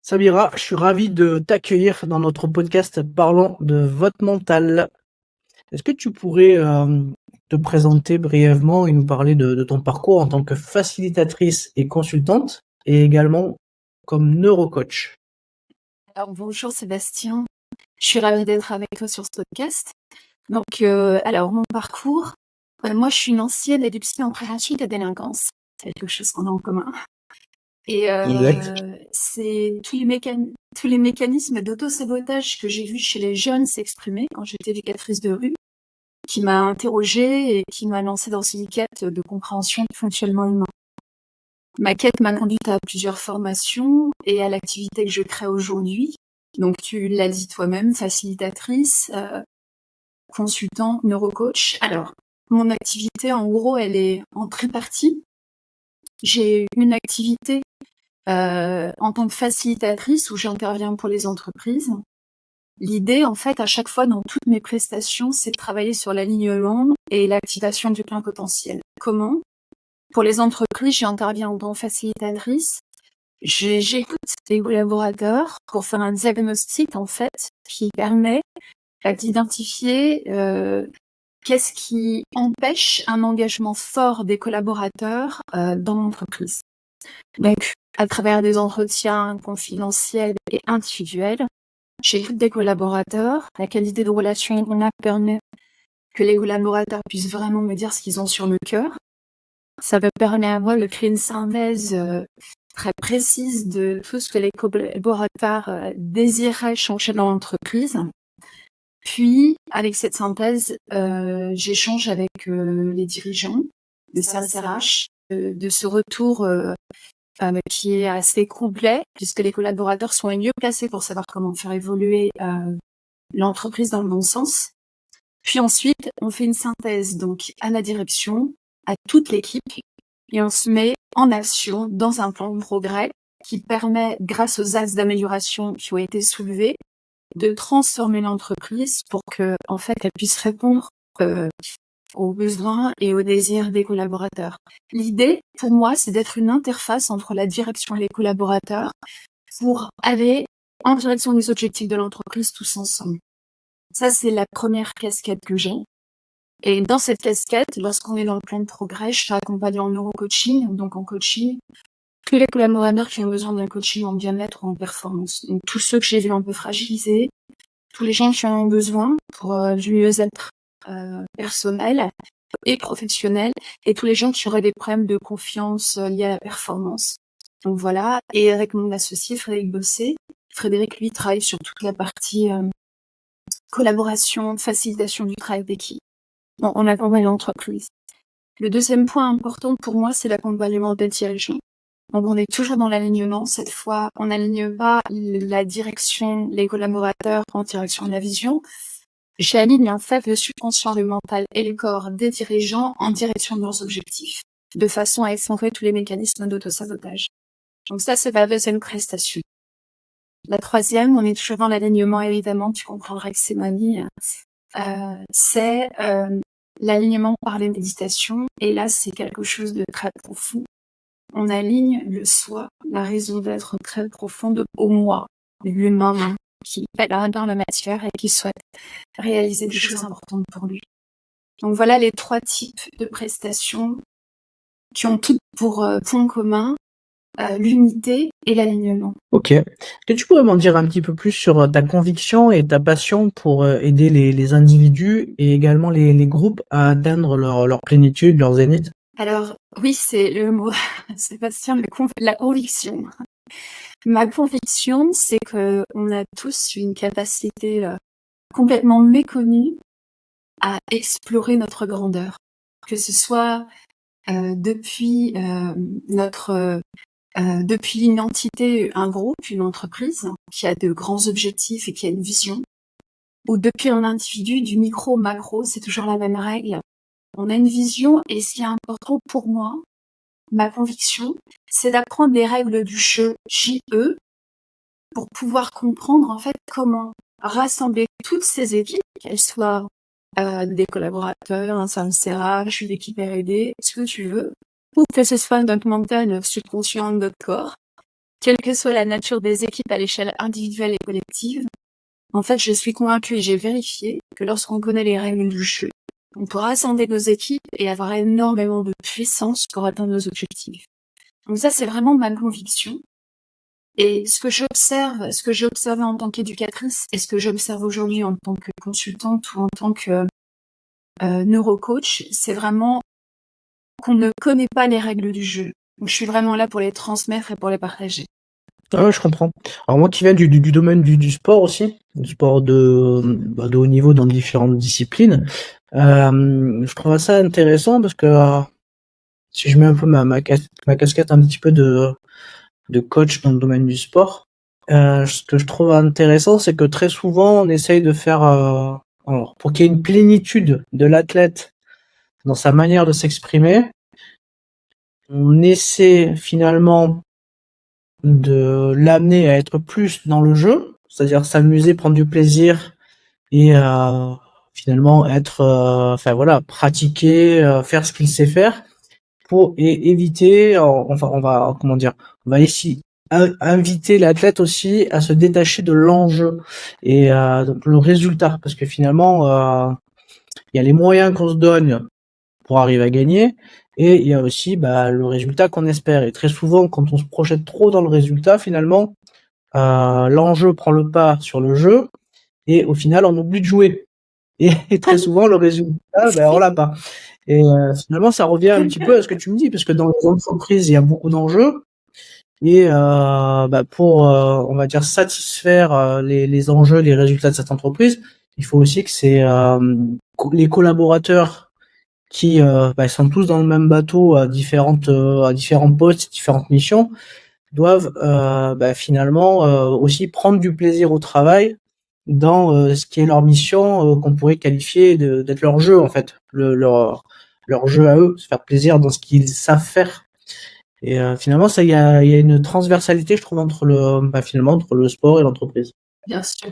Samira, je suis ravi de t'accueillir dans notre podcast Parlons de votre mental. Est-ce que tu pourrais te présenter brièvement et nous parler de ton parcours en tant que facilitatrice et consultante et également comme neurocoach? Alors bonjour Sébastien, je suis ravie d'être avec toi sur ce podcast. Donc, alors mon parcours, moi je suis une ancienne éducation en prévention de la délinquance, c'est quelque chose qu'on a en commun. Et Exact. c'est tous les mécanismes d'auto-sabotage que j'ai vus chez les jeunes s'exprimer quand j'étais éducatrice de rue, qui m'a interrogée et qui m'a lancée dans une quête de compréhension du fonctionnement humain. Ma quête m'a conduite à plusieurs formations et à l'activité que je crée aujourd'hui. Donc tu l'as dit toi-même, facilitatrice, consultant, neurocoach. Alors, mon activité, en gros, elle est en tripartie. J'ai une activité en tant que facilitatrice où j'interviens pour les entreprises. L'idée, en fait, à chaque fois dans toutes mes prestations, c'est de travailler sur l'alignement et l'activation du plein potentiel. Comment? Pour les entreprises, j'interviens en tant que facilitatrice. J'écoute les collaborateurs pour faire un diagnostic, en fait, qui permet d'identifier qu'est-ce qui empêche un engagement fort des collaborateurs dans l'entreprise. Donc, à travers des entretiens confidentiels et individuels, j'écoute des collaborateurs. La qualité de relation qu'on a permet que les collaborateurs puissent vraiment me dire ce qu'ils ont sur le cœur. Ça me permet à moi de créer une synthèse très précise de tout ce que les collaborateurs désiraient changer dans l'entreprise. Puis, avec cette synthèse, j'échange avec les dirigeants de service RH, de ce retour qui est assez complet, puisque les collaborateurs sont les mieux placés pour savoir comment faire évoluer l'entreprise dans le bon sens. Puis ensuite, on fait une synthèse donc à la direction, à toute l'équipe, et on se met en action dans un plan de progrès qui permet, grâce aux axes d'amélioration qui ont été soulevés, de transformer l'entreprise pour que, en fait, elle puisse répondre aux besoins et aux désirs des collaborateurs. L'idée, pour moi, c'est d'être une interface entre la direction et les collaborateurs pour aller en direction des objectifs de l'entreprise tous ensemble. Ça, c'est la première casquette que j'ai. Et dans cette casquette, lorsqu'on est dans le plan de progrès, je suis accompagnée en neurocoaching, donc en coaching, tous les collaborateurs qui ont besoin d'un coaching en bien-être ou en performance. Donc tous ceux que j'ai vus un peu fragilisés, tous les gens qui en ont besoin pour du mieux-être personnel et professionnel, et tous les gens qui auraient des problèmes de confiance liés à la performance. Donc voilà, et avec mon associé Frédéric, lui, travaille sur toute la partie collaboration, facilitation du travail d'équipe. Bon, on accompagne l'entreprise. Le deuxième point important pour moi, c'est l'accompagnement des dirigeants. Donc on est toujours dans l'alignement. Cette fois, on n'aligne pas la direction, les collaborateurs en direction de la vision. J'aligne en fait le subconscient, le mental et le corps des dirigeants en direction de leurs objectifs, de façon à excentrier tous les mécanismes d'auto-sabotage. Donc ça, c'est la deuxième prestation. La troisième, on est toujours dans l'alignement, évidemment, tu comprendras que c'est ma vie. C'est l'alignement par les méditations. Et là, c'est quelque chose de très profond. On aligne le soi, la raison d'être très profonde au moi, l'humain qui est là dans la matière et qui souhaite réaliser des choses importantes pour lui. Donc voilà les trois types de prestations qui ont toutes pour point commun l'unité et l'alignement. Ok. Est-ce que tu pourrais m'en dire un petit peu plus sur ta conviction et ta passion pour aider les individus et également les groupes à atteindre leur plénitude, leur zénith? Alors oui, c'est le mot, Sébastien, la conviction. Ma conviction, c'est que on a tous une capacité complètement méconnue à explorer notre grandeur, que ce soit depuis depuis l'identité, un groupe, une entreprise qui a de grands objectifs et qui a une vision, ou depuis un individu, du micro au macro, c'est toujours la même règle. On a une vision et ce qui est important pour moi, ma conviction, c'est d'apprendre les règles du jeu JE pour pouvoir comprendre en fait comment rassembler toutes ces équipes, qu'elles soient des collaborateurs, un service RH, une équipe R&D, ce que tu veux, ou que ce soit notre mental, notre subconscient, notre corps, quelle que soit la nature des équipes à l'échelle individuelle et collective, en fait, je suis convaincue et j'ai vérifié que lorsqu'on connaît les règles du jeu, on peut rassembler nos équipes et avoir énormément de puissance pour atteindre nos objectifs. Donc ça, c'est vraiment ma conviction. Et ce que j'ai observé en tant qu'éducatrice et ce que j'observe aujourd'hui en tant que consultante ou en tant que neurocoach, c'est vraiment qu'on ne connaît pas les règles du jeu. Donc je suis vraiment là pour les transmettre et pour les partager. Ah ouais, je comprends. Alors moi qui viens du domaine du sport aussi, du sport de haut niveau dans différentes disciplines, je trouve ça intéressant parce que si je mets un peu ma casquette un petit peu de coach dans le domaine du sport, ce que je trouve intéressant, c'est que très souvent on essaye de faire, alors pour qu'il y ait une plénitude de l'athlète dans sa manière de s'exprimer, on essaie finalement de l'amener à être plus dans le jeu, c'est-à-dire s'amuser, prendre du plaisir et finalement être, enfin voilà, pratiquer, faire ce qu'il sait faire pour éviter, enfin on va comment dire, on va ici inviter l'athlète aussi à se détacher de l'enjeu et donc le résultat, parce que finalement il y a les moyens qu'on se donne pour arriver à gagner. Et il y a aussi le résultat qu'on espère. Et très souvent, quand on se projette trop dans le résultat, finalement, l'enjeu prend le pas sur le jeu, et au final, on oublie de jouer. Et très souvent, le résultat, on l'a pas. Et finalement, ça revient un petit peu à ce que tu me dis, parce que dans les entreprises, il y a beaucoup d'enjeux. Et pour, on va dire, satisfaire les enjeux, les résultats de cette entreprise, il faut aussi que les collaborateurs qui sont tous dans le même bateau à différents postes, différentes missions, doivent finalement aussi prendre du plaisir au travail dans ce qui est leur mission, qu'on pourrait qualifier d'être leur jeu en fait, leur jeu à eux, se faire plaisir dans ce qu'ils savent faire. Et finalement, ça, il y a une transversalité, je trouve, entre le sport et l'entreprise. Bien sûr.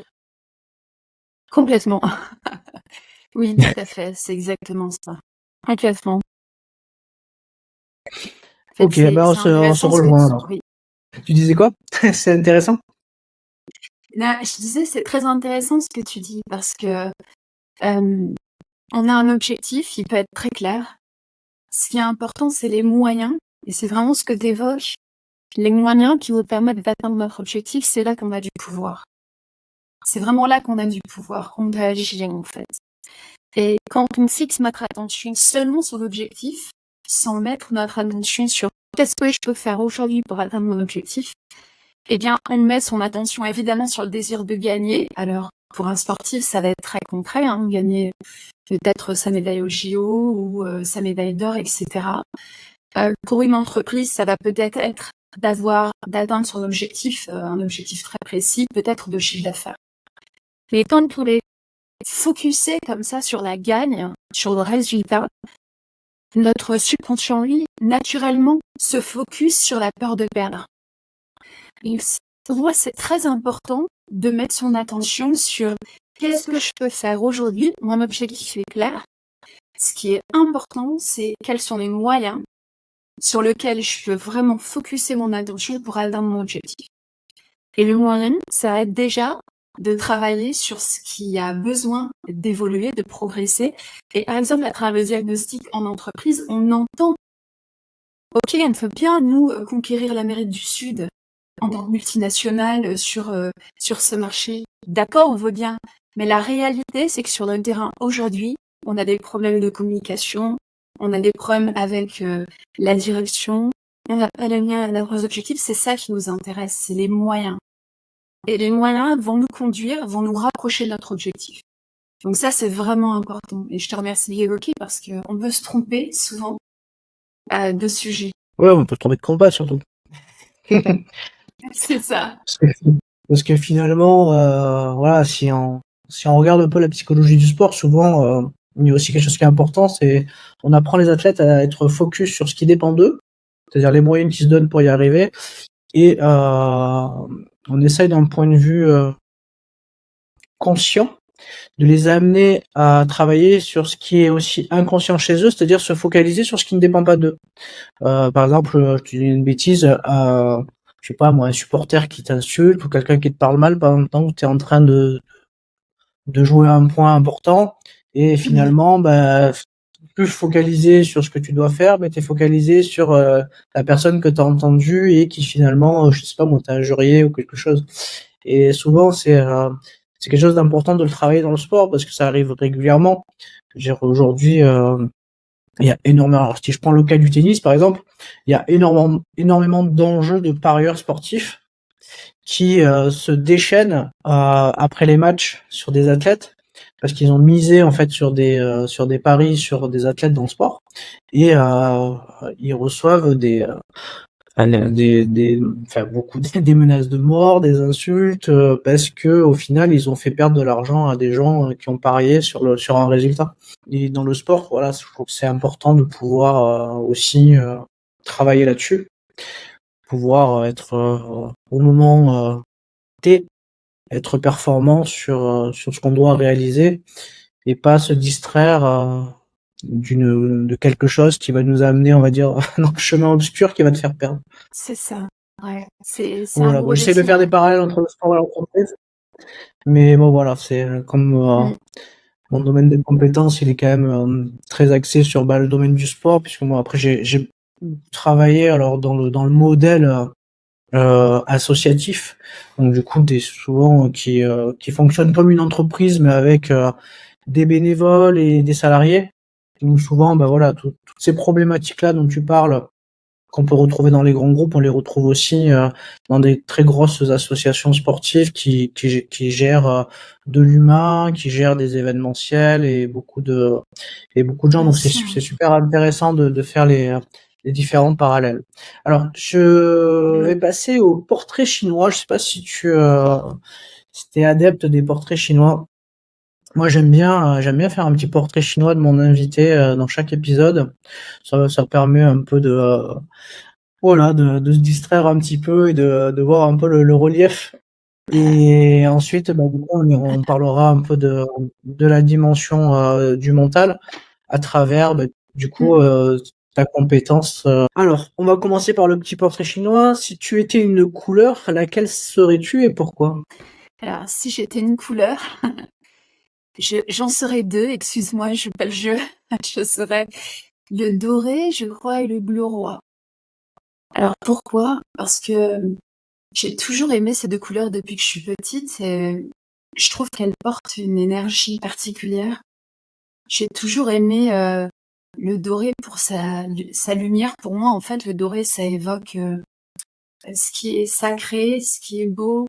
Complètement. Oui, tout à fait, c'est exactement ça. Complètement. En Ok, fait, on c'est se intéressant rejoint alors. oui. Tu disais quoi? C'est intéressant? Là, je disais, c'est très intéressant ce que tu dis parce que on a un objectif, il peut être très clair. Ce qui est important, c'est les moyens, et c'est vraiment ce que tu évoques. Les moyens qui nous permettent d'atteindre notre objectif, c'est là qu'on a du pouvoir. C'est vraiment là qu'on a du pouvoir, qu'on peut agir en fait. Et quand on fixe notre attention seulement sur l'objectif, sans mettre notre attention sur qu'est-ce que je peux faire aujourd'hui pour atteindre mon objectif, eh bien, on met son attention évidemment sur le désir de gagner. Alors, pour un sportif, ça va être très concret, gagner peut-être sa médaille au JO ou sa médaille d'or, etc. Pour une entreprise, ça va peut-être être d'atteindre son objectif, un objectif très précis, peut-être de chiffre d'affaires. Mais quand on est focusé comme ça sur la gagne, sur le résultat, notre subconscient, lui, naturellement, se focus sur la peur de perdre. Et pour moi, c'est très important de mettre son attention sur qu'est-ce que je peux faire aujourd'hui. Mon objectif est clair. Ce qui est important, c'est quels sont les moyens sur lesquels je peux vraiment focuser mon attention pour atteindre mon objectif. Et le moyen, ça va être déjà de travailler sur ce qui a besoin d'évoluer, de progresser. Et par exemple, à travers le diagnostic en entreprise, on entend « Ok, on veut bien, nous, conquérir l'Amérique du Sud en tant que multinationale sur ce marché. D'accord, on veut bien. Mais la réalité, c'est que sur le terrain, aujourd'hui, on a des problèmes de communication, on a des problèmes avec la direction, on n'a pas les liens à nos objectifs, c'est ça qui nous intéresse, c'est les moyens. Et les moyens vont nous conduire, vont nous rapprocher de notre objectif. Donc ça, c'est vraiment important. Et je te remercie d'évoquer parce qu'on peut se tromper souvent de sujet. Ouais, on peut se tromper de combat surtout. C'est ça. Parce que finalement, voilà, si on regarde un peu la psychologie du sport, souvent, il y a aussi quelque chose qui est important, c'est on apprend les athlètes à être focus sur ce qui dépend d'eux, c'est-à-dire les moyens qu'ils se donnent pour y arriver, et on essaye d'un point de vue conscient de les amener à travailler sur ce qui est aussi inconscient chez eux, c'est-à-dire se focaliser sur ce qui ne dépend pas d'eux. Par exemple, je te dis une bêtise, je sais pas moi, un supporter qui t'insulte ou quelqu'un qui te parle mal pendant le temps où tu es en train de jouer un point important et finalement, bah, plus focalisé sur ce que tu dois faire, mais tu es focalisé sur la personne que tu as entendue et qui finalement, je sais pas moi, t'a injurié ou quelque chose. Et souvent, c'est quelque chose d'important de le travailler dans le sport parce que ça arrive régulièrement. Je veux dire, aujourd'hui, il y a énormément. Alors, si je prends le cas du tennis, par exemple, il y a énormément d'enjeux de parieurs sportifs qui se déchaînent après les matchs sur des athlètes parce qu'ils ont misé en fait sur des paris sur des athlètes dans le sport et ils reçoivent enfin beaucoup des menaces de mort, des insultes parce que au final ils ont fait perdre de l'argent à des gens qui ont parié sur un résultat. Et dans le sport, voilà, je trouve que c'est important de pouvoir aussi travailler là-dessus, pouvoir être au moment T, être performant sur ce qu'on doit réaliser et pas se distraire de quelque chose qui va nous amener, on va dire, dans le chemin obscur qui va te faire perdre. C'est ça. Ouais, c'est un Voilà, bon, gros j'essaie de défi, faire des hein. parallèles entre le sport et l'entreprise, mais bon, voilà, c'est comme Mmh. mon domaine de compétences, il est quand même très axé sur le domaine du sport, puisque moi, après, j'ai travaillé alors dans le modèle associatif, donc du coup, des souvent qui fonctionne comme une entreprise, mais avec des bénévoles et des salariés. Donc souvent, bah voilà, toutes ces problématiques-là dont tu parles, qu'on peut retrouver dans les grands groupes, on les retrouve aussi dans des très grosses associations sportives qui gèrent de l'humain, qui gèrent des événementiels et beaucoup de gens. Bien Donc sûr. c'est super intéressant de faire les différents parallèles. Alors je vais passer au portrait chinois. Je sais pas si t'es adepte des portraits chinois. Moi, j'aime bien faire un petit portrait chinois de mon invité dans chaque épisode. Ça permet un peu voilà, de se distraire un petit peu et de voir un peu le relief. Et ensuite, bah, du coup, on parlera un peu de la dimension du mental à travers, bah, du Mmh. coup, ta compétence. Alors, on va commencer par le petit portrait chinois. Si tu étais une couleur, laquelle serais-tu et pourquoi? Alors, si j'étais une couleur, j'en serais 2, excuse-moi, je joue pas le jeu. Je serais le doré, je crois, et le bleu roi. Alors pourquoi? Parce que j'ai toujours aimé ces 2 couleurs depuis que je suis petite et je trouve qu'elles portent une énergie particulière. J'ai toujours aimé, le doré pour sa lumière. Pour moi, en fait, le doré, ça évoque, ce qui est sacré, ce qui est beau,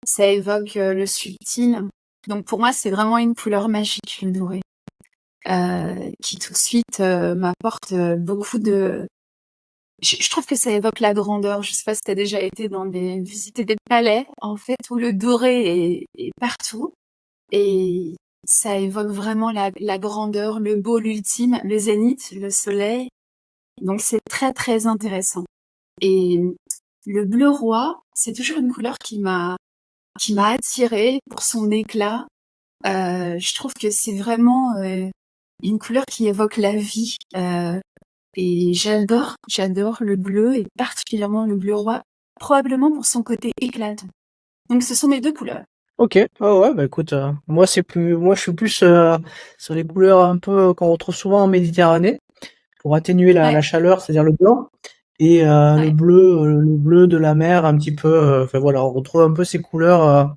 ça évoque, le subtil. Donc pour moi, c'est vraiment une couleur magique, le doré, qui tout de suite, m'apporte, beaucoup de je trouve que ça évoque la grandeur. Je sais pas si tu as déjà été visiter des palais, en fait, où le doré est partout et ça évoque vraiment la grandeur, le beau, l'ultime, le zénith, le soleil. Donc c'est très, très intéressant. Et le bleu roi, c'est toujours une couleur qui m'a attirée pour son éclat. Je trouve que c'est vraiment, une couleur qui évoque la vie, et j'adore le bleu et particulièrement le bleu roi, probablement pour son côté éclatant. Donc ce sont mes 2 couleurs. Ok, oh ouais, bah écoute, moi je suis plus sur les couleurs un peu qu'on retrouve souvent en Méditerranée pour atténuer la Ouais, chaleur, c'est-à-dire le blanc et ouais. le bleu de la mer un petit peu. Enfin voilà, on retrouve un peu ces couleurs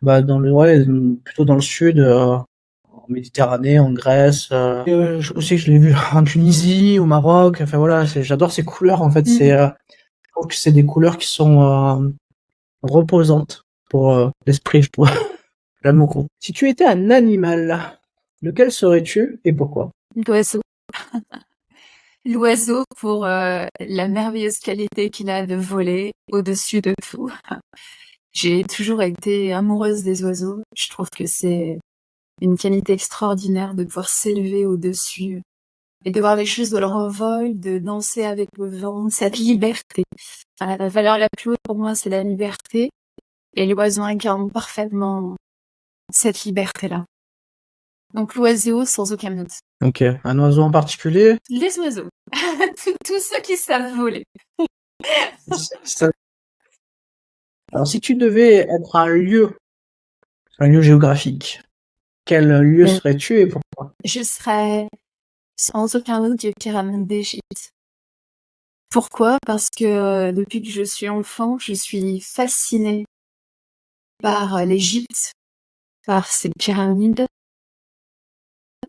bah, plutôt dans le sud, en Méditerranée, en Grèce. Je sais que je l'ai vu en Tunisie, au Maroc. Enfin voilà, j'adore ces couleurs en fait. Mmh mh. Je trouve que c'est des couleurs qui sont reposantes pour l'esprit, je trouve. J'aime beaucoup. Si tu étais un animal, lequel serais-tu et pourquoi? L'oiseau. L'oiseau pour, la merveilleuse qualité qu'il a de voler au-dessus de tout. J'ai toujours été amoureuse des oiseaux. Je trouve que c'est une qualité extraordinaire de pouvoir s'élever au-dessus et de voir les choses de leur envol, de danser avec le vent, cette liberté. Enfin, la valeur la plus haute pour moi, c'est la liberté et l'oiseau incarne parfaitement cette liberté-là. Donc l'oiseau sans aucun doute. Ok. Un oiseau en particulier? Les oiseaux, tous ceux qui savent voler. Ça, Alors, si tu devais être un lieu géographique, quel lieu Mais serais-tu et pourquoi? je serais sans aucun doute les pyramides d'Égypte. Pourquoi? Parce que depuis que je suis enfant, je suis fascinée par l'Égypte, par ses pyramides,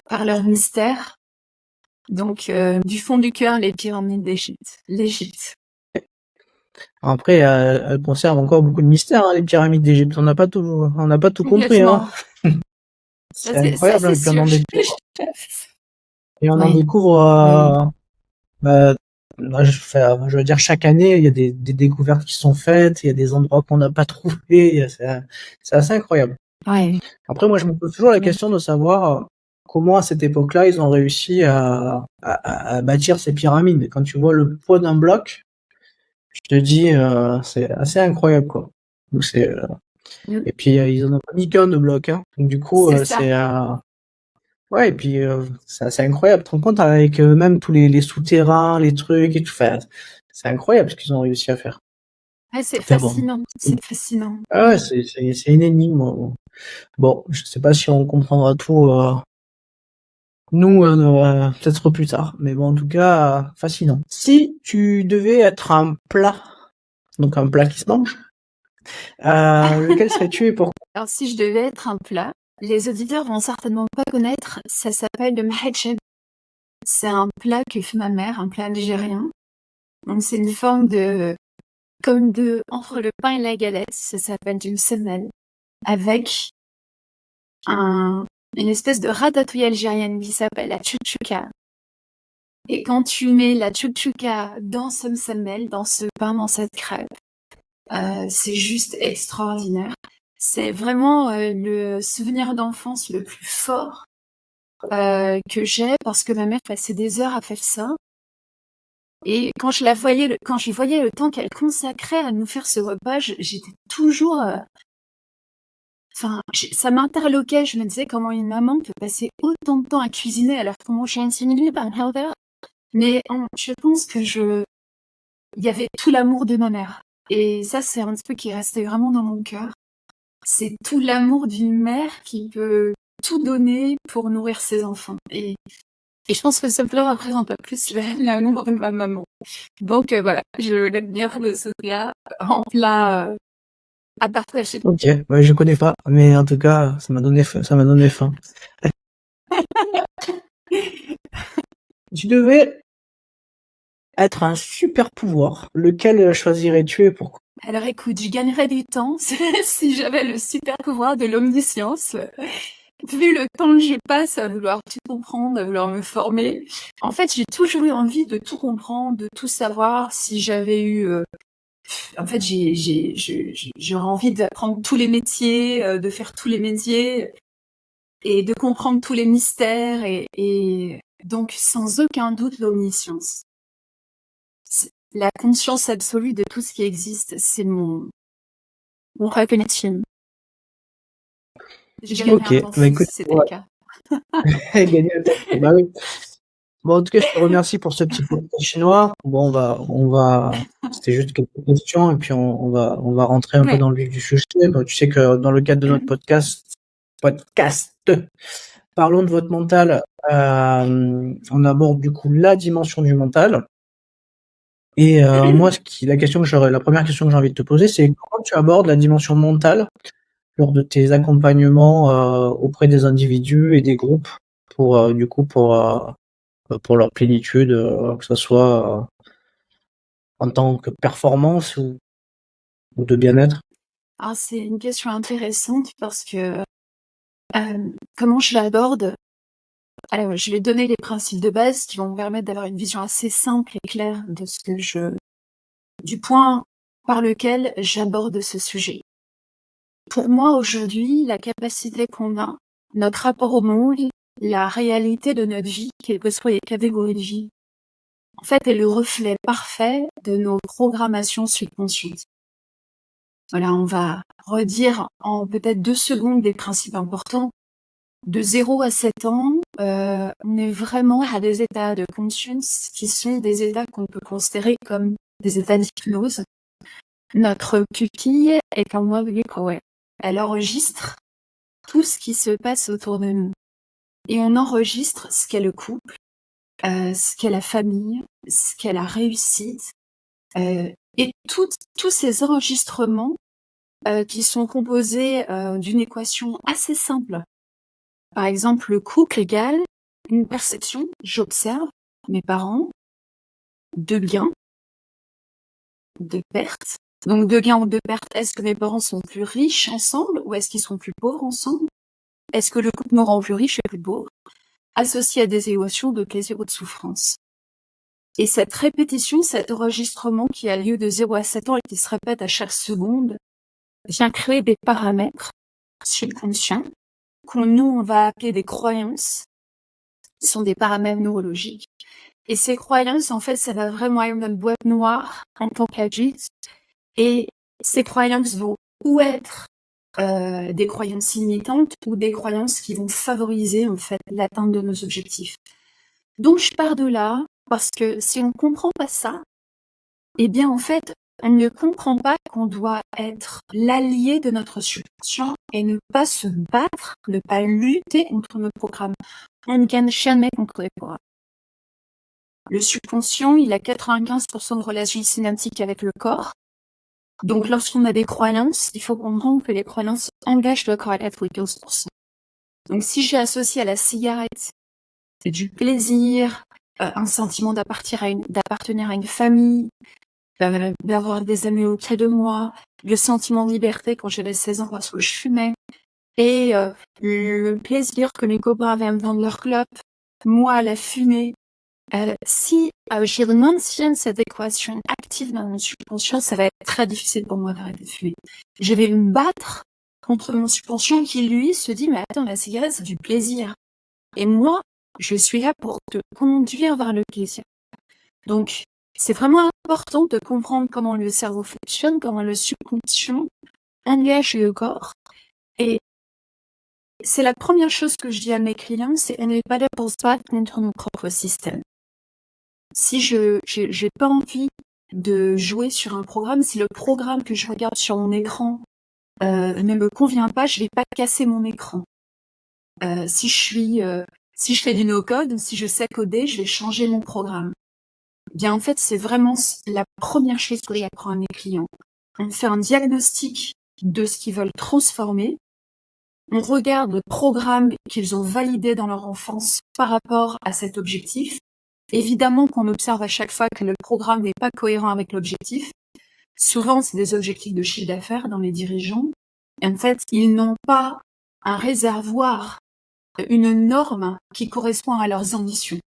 par leur mystère. Donc, du fond du cœur, les pyramides d'Égypte. L'Égypte. Après, elles conservent encore beaucoup de mystères, hein, les pyramides d'Égypte. On n'a pas tout compris, hein. Complètement. C'est Ça, incroyable, hein, c'est et puis sûr. on en Ouais. découvre, bah, je veux dire, chaque année, il y a des découvertes qui sont faites, il y a des endroits qu'on n'a pas trouvés, c'est assez incroyable. Ouais. Après, moi, je me pose toujours la Ouais. question de savoir comment, à cette époque-là, ils ont réussi à bâtir ces pyramides. Quand tu vois le poids d'un bloc, je te dis, c'est assez incroyable, quoi. Donc, et puis, ils en ont pas mis qu'un de bloc, hein. Donc, du coup, C'est ça. ouais, et puis, c'est assez incroyable. Tu te rends compte avec même tous les souterrains, les trucs et tout. Enfin, c'est incroyable ce qu'ils ont réussi à faire. Ouais, c'est Enfin bon. fascinant. C'est fascinant. Ah ouais, c'est une énigme. Bon, je sais pas si on comprendra tout, nous, peut-être plus tard. Mais bon, en tout cas, fascinant. Si tu devais être un plat, donc un plat qui se mange, lequel serais-tu et pourquoi? Alors, si je devais être un plat, les auditeurs vont certainement pas connaître, ça s'appelle le mahacheb. C'est un plat que fait ma mère, un plat algérien. Donc, c'est une forme entre le pain et la galette, ça s'appelle du msemmel, avec une espèce de ratatouille algérienne qui s'appelle la chouchouka. Et quand tu mets la chouchouka dans ce msemmel, dans ce pain, dans cette crêpe, c'est juste extraordinaire. C'est vraiment le souvenir d'enfance le plus fort que j'ai, parce que ma mère passait des heures à faire ça. Et quand je voyais le temps qu'elle consacrait à nous faire ce repas, j'étais toujours, ça m'interloquait. Je me disais comment une maman peut passer autant de temps à cuisiner alors que moi je suis intimidée par un helper. Mais je pense que il y avait tout l'amour de ma mère. Et ça, c'est un truc qui est resté vraiment dans mon cœur. C'est tout l'amour d'une mère qui peut tout donner pour nourrir ses enfants. Et je pense que ce plat représente pas plus l'amour de ma maman. Donc voilà, je l'admire de ce plat en plat à partager. Ok, ouais, je connais pas, mais en tout cas, ça m'a donné faim. Tu devais être un super pouvoir, lequel choisirais-tu et pourquoi? Alors écoute, je gagnerais du temps si j'avais le super pouvoir de l'omniscience. Vu le temps que je passe à vouloir tout comprendre, à vouloir me former, en fait, j'ai toujours eu envie de tout comprendre, de tout savoir. Si j'avais eu, en fait, j'aurais envie d'apprendre tous les métiers, de faire tous les métiers et de comprendre tous les mystères et donc sans aucun doute l'omniscience. La conscience absolue de tout ce qui existe, c'est mon recognition. Je gagnerais Ok, un temps bah fou écoute, si c'était le ouais, cas. gagner le temps. Bah oui. Bon, en tout cas, je te remercie pour ce petit podcast chinois. Bon, c'était juste quelques questions et puis on va rentrer un peu Ouais. dans le vif du sujet. Bon, tu sais que dans le cadre de notre podcast, parlons de votre mental. On aborde du coup la dimension du mental. Et moi, la première question que j'ai envie de te poser, c'est comment tu abordes la dimension mentale lors de tes accompagnements auprès des individus et des groupes pour leur plénitude, que ce soit en tant que performance ou de bien-être. Alors c'est une question intéressante parce que comment je l'aborde? Alors, je vais donner les principes de base qui vont me permettre d'avoir une vision assez simple et claire du point par lequel j'aborde ce sujet. Pour moi, aujourd'hui, la capacité qu'on a, notre rapport au monde, la réalité de notre vie, quelles que soient les catégories de vie, en fait, est le reflet parfait de nos programmations subconscientes. Voilà, on va redire en peut-être 2 secondes des principes importants. De 0 à 7 ans, on est vraiment à des états de conscience qui sont des états qu'on peut considérer comme des états d'hypnose. Notre pupille est un web ouais. Elle enregistre tout ce qui se passe autour de nous. Et on enregistre ce qu'est le couple, ce qu'est la famille, ce qu'est la réussite, et tous ces enregistrements qui sont composés d'une équation assez simple. Par exemple, le couple égale une perception, j'observe mes parents, de gains, de pertes. Donc de gains ou de pertes, est-ce que mes parents sont plus riches ensemble ou est-ce qu'ils sont plus pauvres ensemble? Est-ce que le couple me rend plus riche et plus pauvre? Associé à des émotions de plaisir ou de souffrance. Et cette répétition, cet enregistrement qui a lieu de 0 à 7 ans et qui se répète à chaque seconde, vient créer des paramètres subconscients on va appeler des croyances. Ce sont des paramètres neurologiques. Et ces croyances, en fait, ça va vraiment être une boîte noire en tant qu'adulte. Et ces croyances vont ou être des croyances limitantes ou des croyances qui vont favoriser, en fait, l'atteinte de nos objectifs. Donc, je pars de là parce que si on ne comprend pas ça, eh bien, en fait, on ne comprend pas qu'on doit être l'allié de notre subconscient et ne pas se battre, ne pas lutter contre nos programmes. On ne gagne jamais contre les programmes. Le subconscient, il a 95% de relations synaptiques avec le corps. Donc, lorsqu'on a des croyances, il faut comprendre que les croyances engagent le corps à être 15%. Donc, si j'ai associé à la cigarette, c'est du plaisir, un sentiment d'appartenir à une famille, d'avoir des amis auprès de moi, le sentiment de liberté quand j'avais 16 ans parce que je fumais, et le plaisir que les copains avaient à me vendre leur clope, moi la fumée. Si j'ai le maintien de cette équation active dans mon subconscient, ça va être très difficile pour moi d'arrêter de fumer. Je vais me battre contre mon subconscient qui, lui, se dit « Mais attends, la cigarette, c'est du plaisir. » Et moi, je suis là pour te conduire vers le plaisir. Donc, c'est vraiment important de comprendre comment le cerveau fonctionne, comment le subconscient engage le corps. Et c'est la première chose que je dis à mes clients, c'est « On n'est pas là pour se battre contre nos propres systèmes. » Si j'ai pas envie de jouer sur un programme, si le programme que je regarde sur mon écran ne me convient pas, je vais pas casser mon écran. Si je fais du no-code, si je sais coder, je vais changer mon programme. Bien, en fait, c'est vraiment la première chose que j'apprends à mes clients. On fait un diagnostic de ce qu'ils veulent transformer. On regarde le programme qu'ils ont validé dans leur enfance par rapport à cet objectif. Évidemment qu'on observe à chaque fois que le programme n'est pas cohérent avec l'objectif. Souvent, c'est des objectifs de chiffre d'affaires dans les dirigeants. Et en fait, ils n'ont pas un réservoir, une norme qui correspond à leurs ambitions.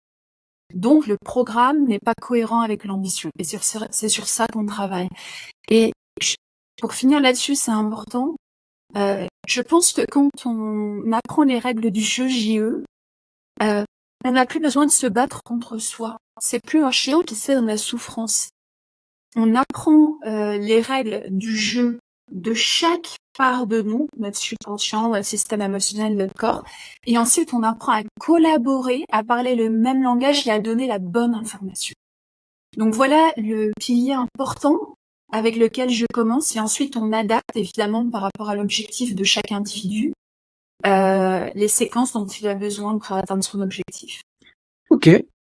Donc, le programme n'est pas cohérent avec l'ambition. Et c'est sur ça qu'on travaille. Et pour finir là-dessus, c'est important. Je pense que quand on apprend les règles du jeu JE, on n'a plus besoin de se battre contre soi. C'est plus un chiot qui sait dans la souffrance. On apprend les règles du jeu de chaque part de nous, notre subconscient, notre système émotionnel, notre corps. Et ensuite, on apprend à collaborer, à parler le même langage et à donner la bonne information. Donc voilà le pilier important avec lequel je commence. Et ensuite, on adapte évidemment par rapport à l'objectif de chaque individu les séquences dont il a besoin pour atteindre son objectif. Ok,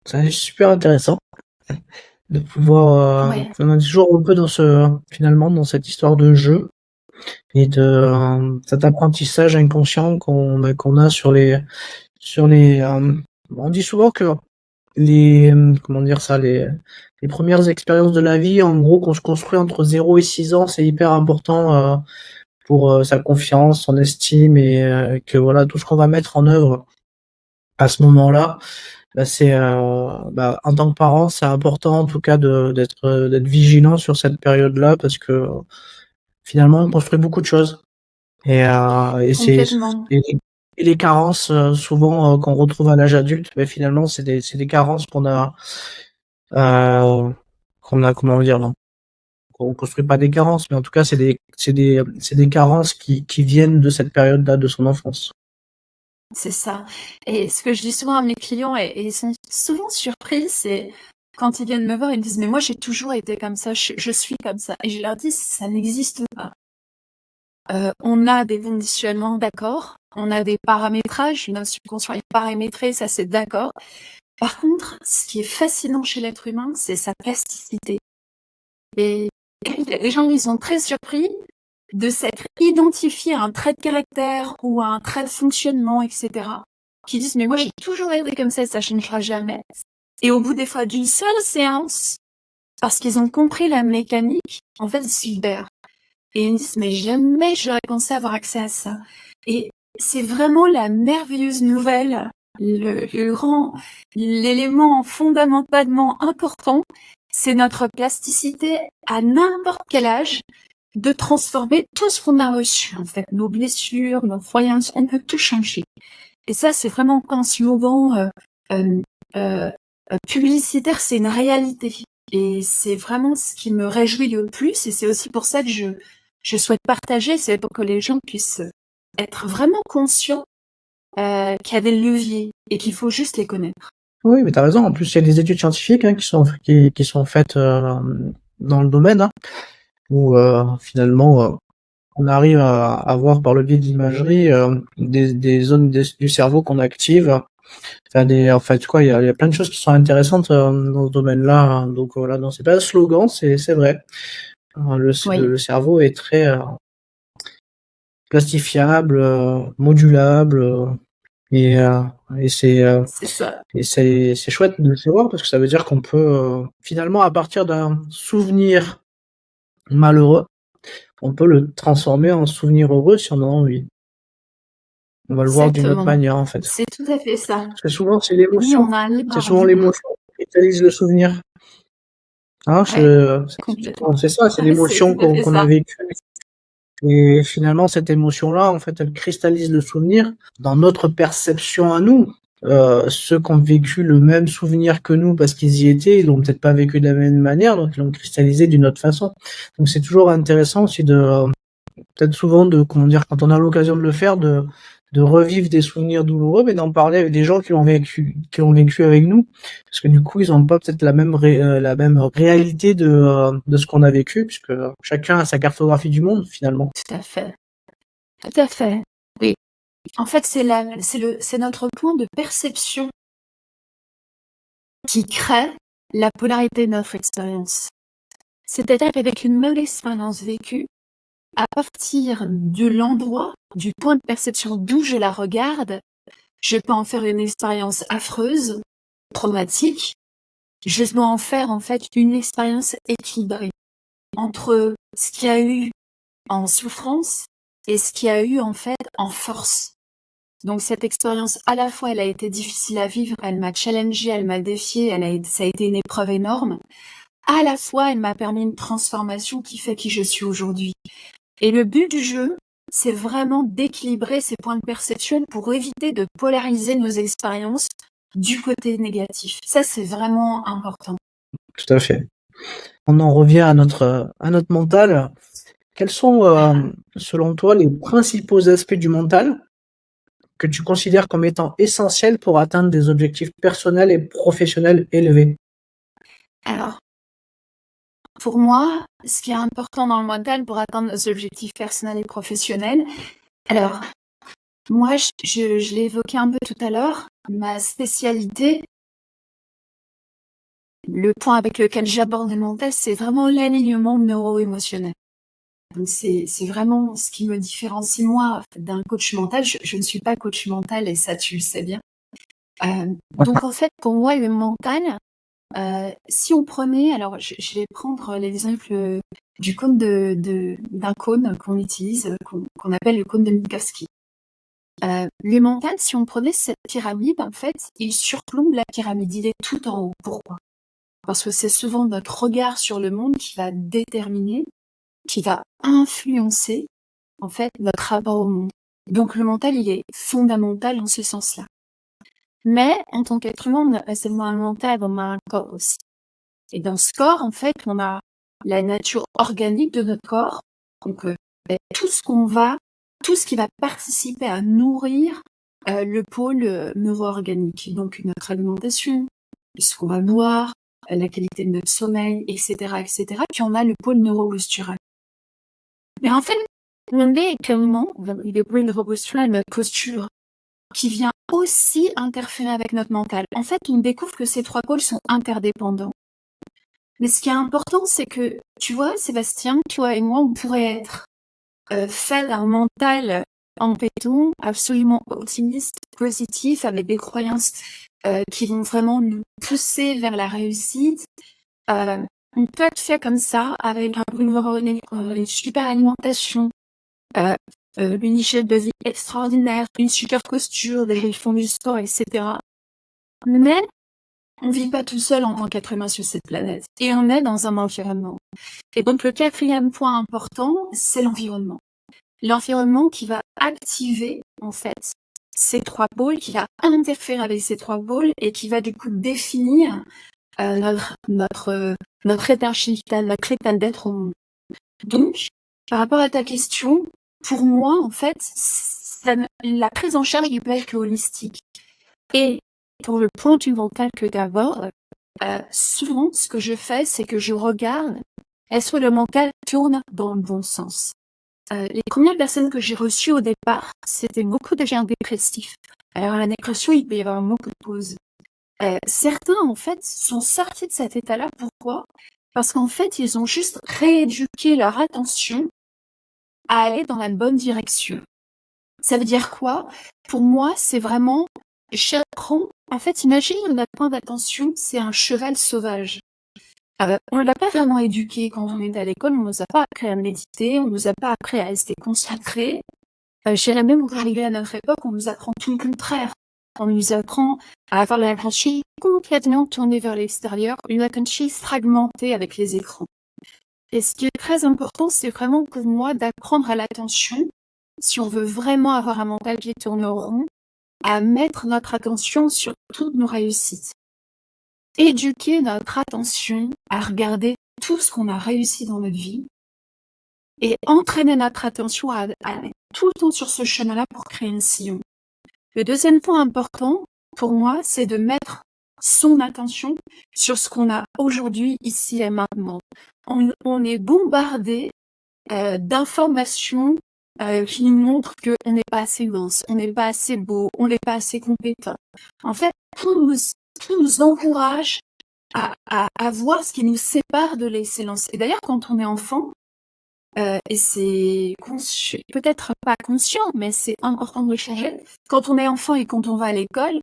c'est super intéressant de pouvoir on est toujours un peu dans dans cette histoire de jeu et de cet apprentissage inconscient qu'on a sur les on dit souvent que les premières expériences de la vie, en gros, qu'on se construit entre 0 et 6 ans, c'est hyper important pour sa confiance, son estime et que voilà, tout ce qu'on va mettre en œuvre à ce moment-là, c'est en tant que parent, c'est important en tout cas d'être vigilant sur cette période-là parce que finalement on construit beaucoup de choses et les carences souvent qu'on retrouve à l'âge adulte, mais finalement c'est des carences qu'on a comment dire, non, on construit pas des carences, mais en tout cas c'est des carences qui viennent de cette période-là de son enfance. C'est ça. Et ce que je dis souvent à mes clients, et ils sont souvent surpris, c'est quand ils viennent me voir, ils me disent, mais moi, j'ai toujours été comme ça, je suis comme ça. Et je leur dis, ça n'existe pas. On a des conditionnements, d'accord. On a des paramétrages, notre subconscient est paramétré, ça c'est d'accord. Par contre, ce qui est fascinant chez l'être humain, c'est sa plasticité. Et les gens, ils sont très surpris de s'être identifiés à un trait de caractère ou à un trait de fonctionnement, etc. Qui disent, mais moi, j'ai toujours été comme ça ne changera jamais. Et au bout des fois d'une seule séance, parce qu'ils ont compris la mécanique, en fait, ils se libèrent. Et ils me disent, mais jamais j'aurais pensé avoir accès à ça. Et c'est vraiment la merveilleuse nouvelle, l'élément fondamentalement important, c'est notre plasticité à n'importe quel âge de transformer tout ce qu'on a reçu, en fait, nos blessures, nos croyances, on peut tout changer. Et ça, c'est vraiment quand un slogan publicitaire, c'est une réalité. Et c'est vraiment ce qui me réjouit le plus, et c'est aussi pour ça que je souhaite partager, c'est pour que les gens puissent être vraiment conscients qu'il y a des leviers et qu'il faut juste les connaître. Oui, mais t'as raison. En plus, il y a des études scientifiques qui sont faites dans le domaine, hein, où finalement on arrive à voir par le biais d'imagerie des zones du cerveau qu'on active. En fait, quoi, il y a plein de choses qui sont intéressantes dans ce domaine-là, hein. Donc voilà, non, c'est pas un slogan, c'est vrai. Le cerveau est très plastifiable, modulable, et, euh, et C'est ça. c'est chouette de le savoir parce que ça veut dire qu'on peut finalement, à partir d'un souvenir malheureux, on peut le transformer en souvenir heureux si on en a envie. On va le voir d'une autre Exactement. manière, en fait. C'est tout à fait ça. Parce que souvent, c'est Oui, l'émotion. on a un libre C'est souvent arbitre. l'émotion qui cristallise le souvenir. Hein, Complètement. c'est ça, c'est C'est l'émotion tout à fait qu'on a ça. vécue. Et finalement, cette émotion-là, en fait, elle cristallise le souvenir dans notre perception à nous. Ceux qui ont vécu le même souvenir que nous parce qu'ils y étaient, ils l'ont peut-être pas vécu de la même manière, donc ils l'ont cristallisé d'une autre façon. Donc c'est toujours intéressant aussi peut-être souvent comment dire, quand on a l'occasion de le faire, de revivre des souvenirs douloureux, mais d'en parler avec des gens qui l'ont vécu avec nous, parce que du coup, ils n'ont pas peut-être la même réalité de ce qu'on a vécu, puisque chacun a sa cartographie du monde, finalement. Tout à fait. Tout à fait. Oui. En fait, c'est notre point de perception qui crée la polarité de notre expérience. C'est-à-dire qu'avec une mauvaise expérience vécue, à partir de l'endroit, du point de perception d'où je la regarde, je peux en faire une expérience affreuse, traumatique. Je dois en faire en fait une expérience équilibrée entre ce qu'il y a eu en souffrance et ce qu'il y a eu en fait en force. Donc cette expérience, à la fois, elle a été difficile à vivre, elle m'a challengée, elle m'a défiée, ça a été une épreuve énorme. À la fois, elle m'a permis une transformation qui fait qui je suis aujourd'hui. Et le but du jeu, c'est vraiment d'équilibrer ces points de perception pour éviter de polariser nos expériences du côté négatif. Ça, c'est vraiment important. Tout à fait. On en revient à notre mental. Quels sont, selon toi, les principaux aspects du mental que tu considères comme étant essentiels pour atteindre des objectifs personnels et professionnels élevés? Alors, pour moi, ce qui est important dans le mental pour atteindre nos objectifs personnels et professionnels, alors, moi, je l'ai évoqué un peu tout à l'heure, ma spécialité, le point avec lequel j'aborde le mental, c'est vraiment l'alignement neuro-émotionnel. Donc c'est vraiment ce qui me différencie moi d'un coach mental. Je ne suis pas coach mental et ça tu le sais bien. Donc en fait pour moi le mental, si on prenait, alors je vais prendre l'exemple du cône d'un cône qu'on utilise, qu'on appelle le cône de Minkowski. Le mental, si on prenait cette pyramide, en fait, il surplombe la pyramide, il est tout en haut. Pourquoi? Parce que c'est souvent notre regard sur le monde qui va déterminer, qui va influencer, en fait, notre rapport au monde. Donc le mental, il est fondamental dans ce sens-là. Mais en tant qu'être humain, on n'a pas seulement un mental, on a un corps aussi. Et dans ce corps, en fait, on a la nature organique de notre corps. Donc tout ce qui va participer à nourrir le pôle neuro-organique. Donc notre alimentation, ce qu'on va boire, la qualité de notre sommeil, etc., etc. Puis on a le pôle neuropostural. Mais en fait, on est actuellement, le pôle neuropostural, notre posture, qui vient aussi interférer avec notre mental. En fait, on découvre que ces trois pôles sont interdépendants. Mais ce qui est important, c'est que, tu vois, Sébastien, toi et moi, on pourrait être fait d'un mental en béton, absolument optimiste, positif, avec des croyances qui vont vraiment nous pousser vers la réussite. On peut être fait comme ça, avec une super alimentation, une hygiène de vie extraordinaire, une super posture, des gens qui font du sport, etc. Mais on vit pas tout seul en tant qu'être humain sur cette planète. Et on est dans un environnement. Et donc le quatrième point important, c'est l'environnement. L'environnement qui va activer, en fait, ces trois pôles, qui va interférer avec ces trois pôles et qui va du coup définir notre énergie vitale, notre état d'être au monde. Donc, par rapport à ta question, pour moi, en fait, la prise en charge du peut être holistique. Et pour le point du mental que d'abord, souvent, ce que je fais, c'est que je regarde est-ce que le mental tourne dans le bon sens. Les premières personnes que j'ai reçues au départ, c'était beaucoup de gens dépressifs. Alors à la dépression, il peut y avoir beaucoup de pauses. Certains, en fait, sont sortis de cet état-là. Pourquoi? Parce qu'en fait, ils ont juste rééduqué leur attention à aller dans la bonne direction. Ça veut dire quoi? Pour moi, c'est vraiment en fait, imagine notre point d'attention, c'est un cheval sauvage. On l'a pas vraiment éduqué quand on est à l'école, on nous a pas appris à méditer, on nous a pas appris à rester concentré. J'irais même arrivé à notre époque, on nous apprend tout le contraire. On nous apprend à avoir l'attention complètement tournée vers l'extérieur, une attention fragmentée avec les écrans. Et ce qui est très important, c'est vraiment pour moi d'apprendre à l'attention, si on veut vraiment avoir un mental qui tourne rond, à mettre notre attention sur toutes nos réussites. Éduquer notre attention à regarder tout ce qu'on a réussi dans notre vie et entraîner notre attention à aller tout le temps sur ce chemin-là pour créer une sillon. Le deuxième point important pour moi, c'est de mettre son attention sur ce qu'on a aujourd'hui, ici et maintenant. On est bombardé d'informations qui nous montrent qu'on n'est pas assez dense, on n'est pas assez beau, on n'est pas assez compétent. En fait, tout nous encourage à voir ce qui nous sépare de l'excellence. Et d'ailleurs, quand on est enfant, et c'est peut-être pas conscient, mais c'est important de le changer. Quand on est enfant et quand on va à l'école,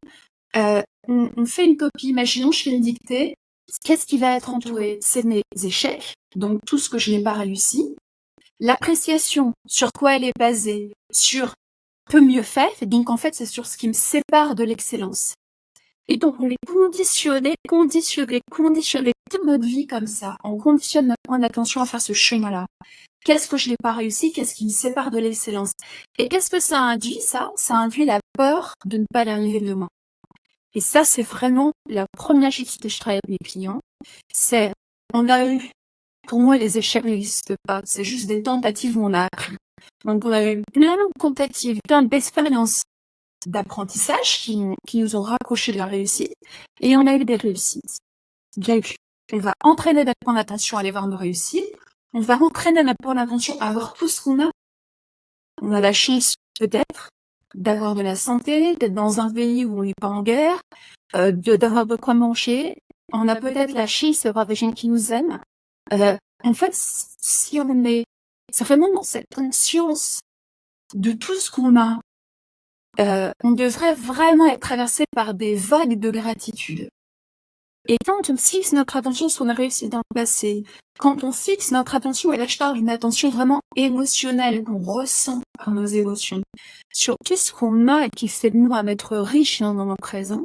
on fait une copie. Imaginons, je fais une dictée. Qu'est-ce qui va être entouré? C'est mes échecs, donc tout ce que je n'ai pas réussi. L'appréciation, sur quoi elle est basée? Sur peu mieux faire. Et donc, en fait, c'est sur ce qui me sépare de l'excellence. Et donc, on est conditionné toute notre vie comme ça. On conditionne notre point d'attention à faire ce chemin-là. Qu'est-ce que je n'ai pas réussi? Qu'est-ce qui me sépare de l'excellence? Et qu'est-ce que ça induit, ça? Ça induit la peur de ne pas y arriver demain. Et ça, c'est vraiment la première chose que je travaille avec mes clients. Pour moi, les échecs n'existent pas. C'est juste des tentatives où on a appris. Donc, on a eu plein de tentatives, plein d'expériences d'apprentissage qui nous ont rapprochés de la réussite. Et on a eu des réussites. Donc, on va entraîner notre point d'attention à aller voir nos réussites. On va entraîner notre point d'attention à voir tout ce qu'on a. On a la chance, peut-être, d'avoir de la santé, d'être dans un pays où on n'est pas en guerre, d'avoir de quoi manger. On a peut-être la chance d'avoir des gens qui nous aiment. En fait, si on est vraiment dans cette conscience de tout ce qu'on a, on devrait vraiment être traversé par des vagues de gratitude. Et quand on fixe notre attention sur nos réussites dans le passé, quand on fixe notre attention, et là je parle d'une attention vraiment émotionnelle qu'on ressent par nos émotions, sur tout ce qu'on a et qui fait de nous à être riche dans le moment présent,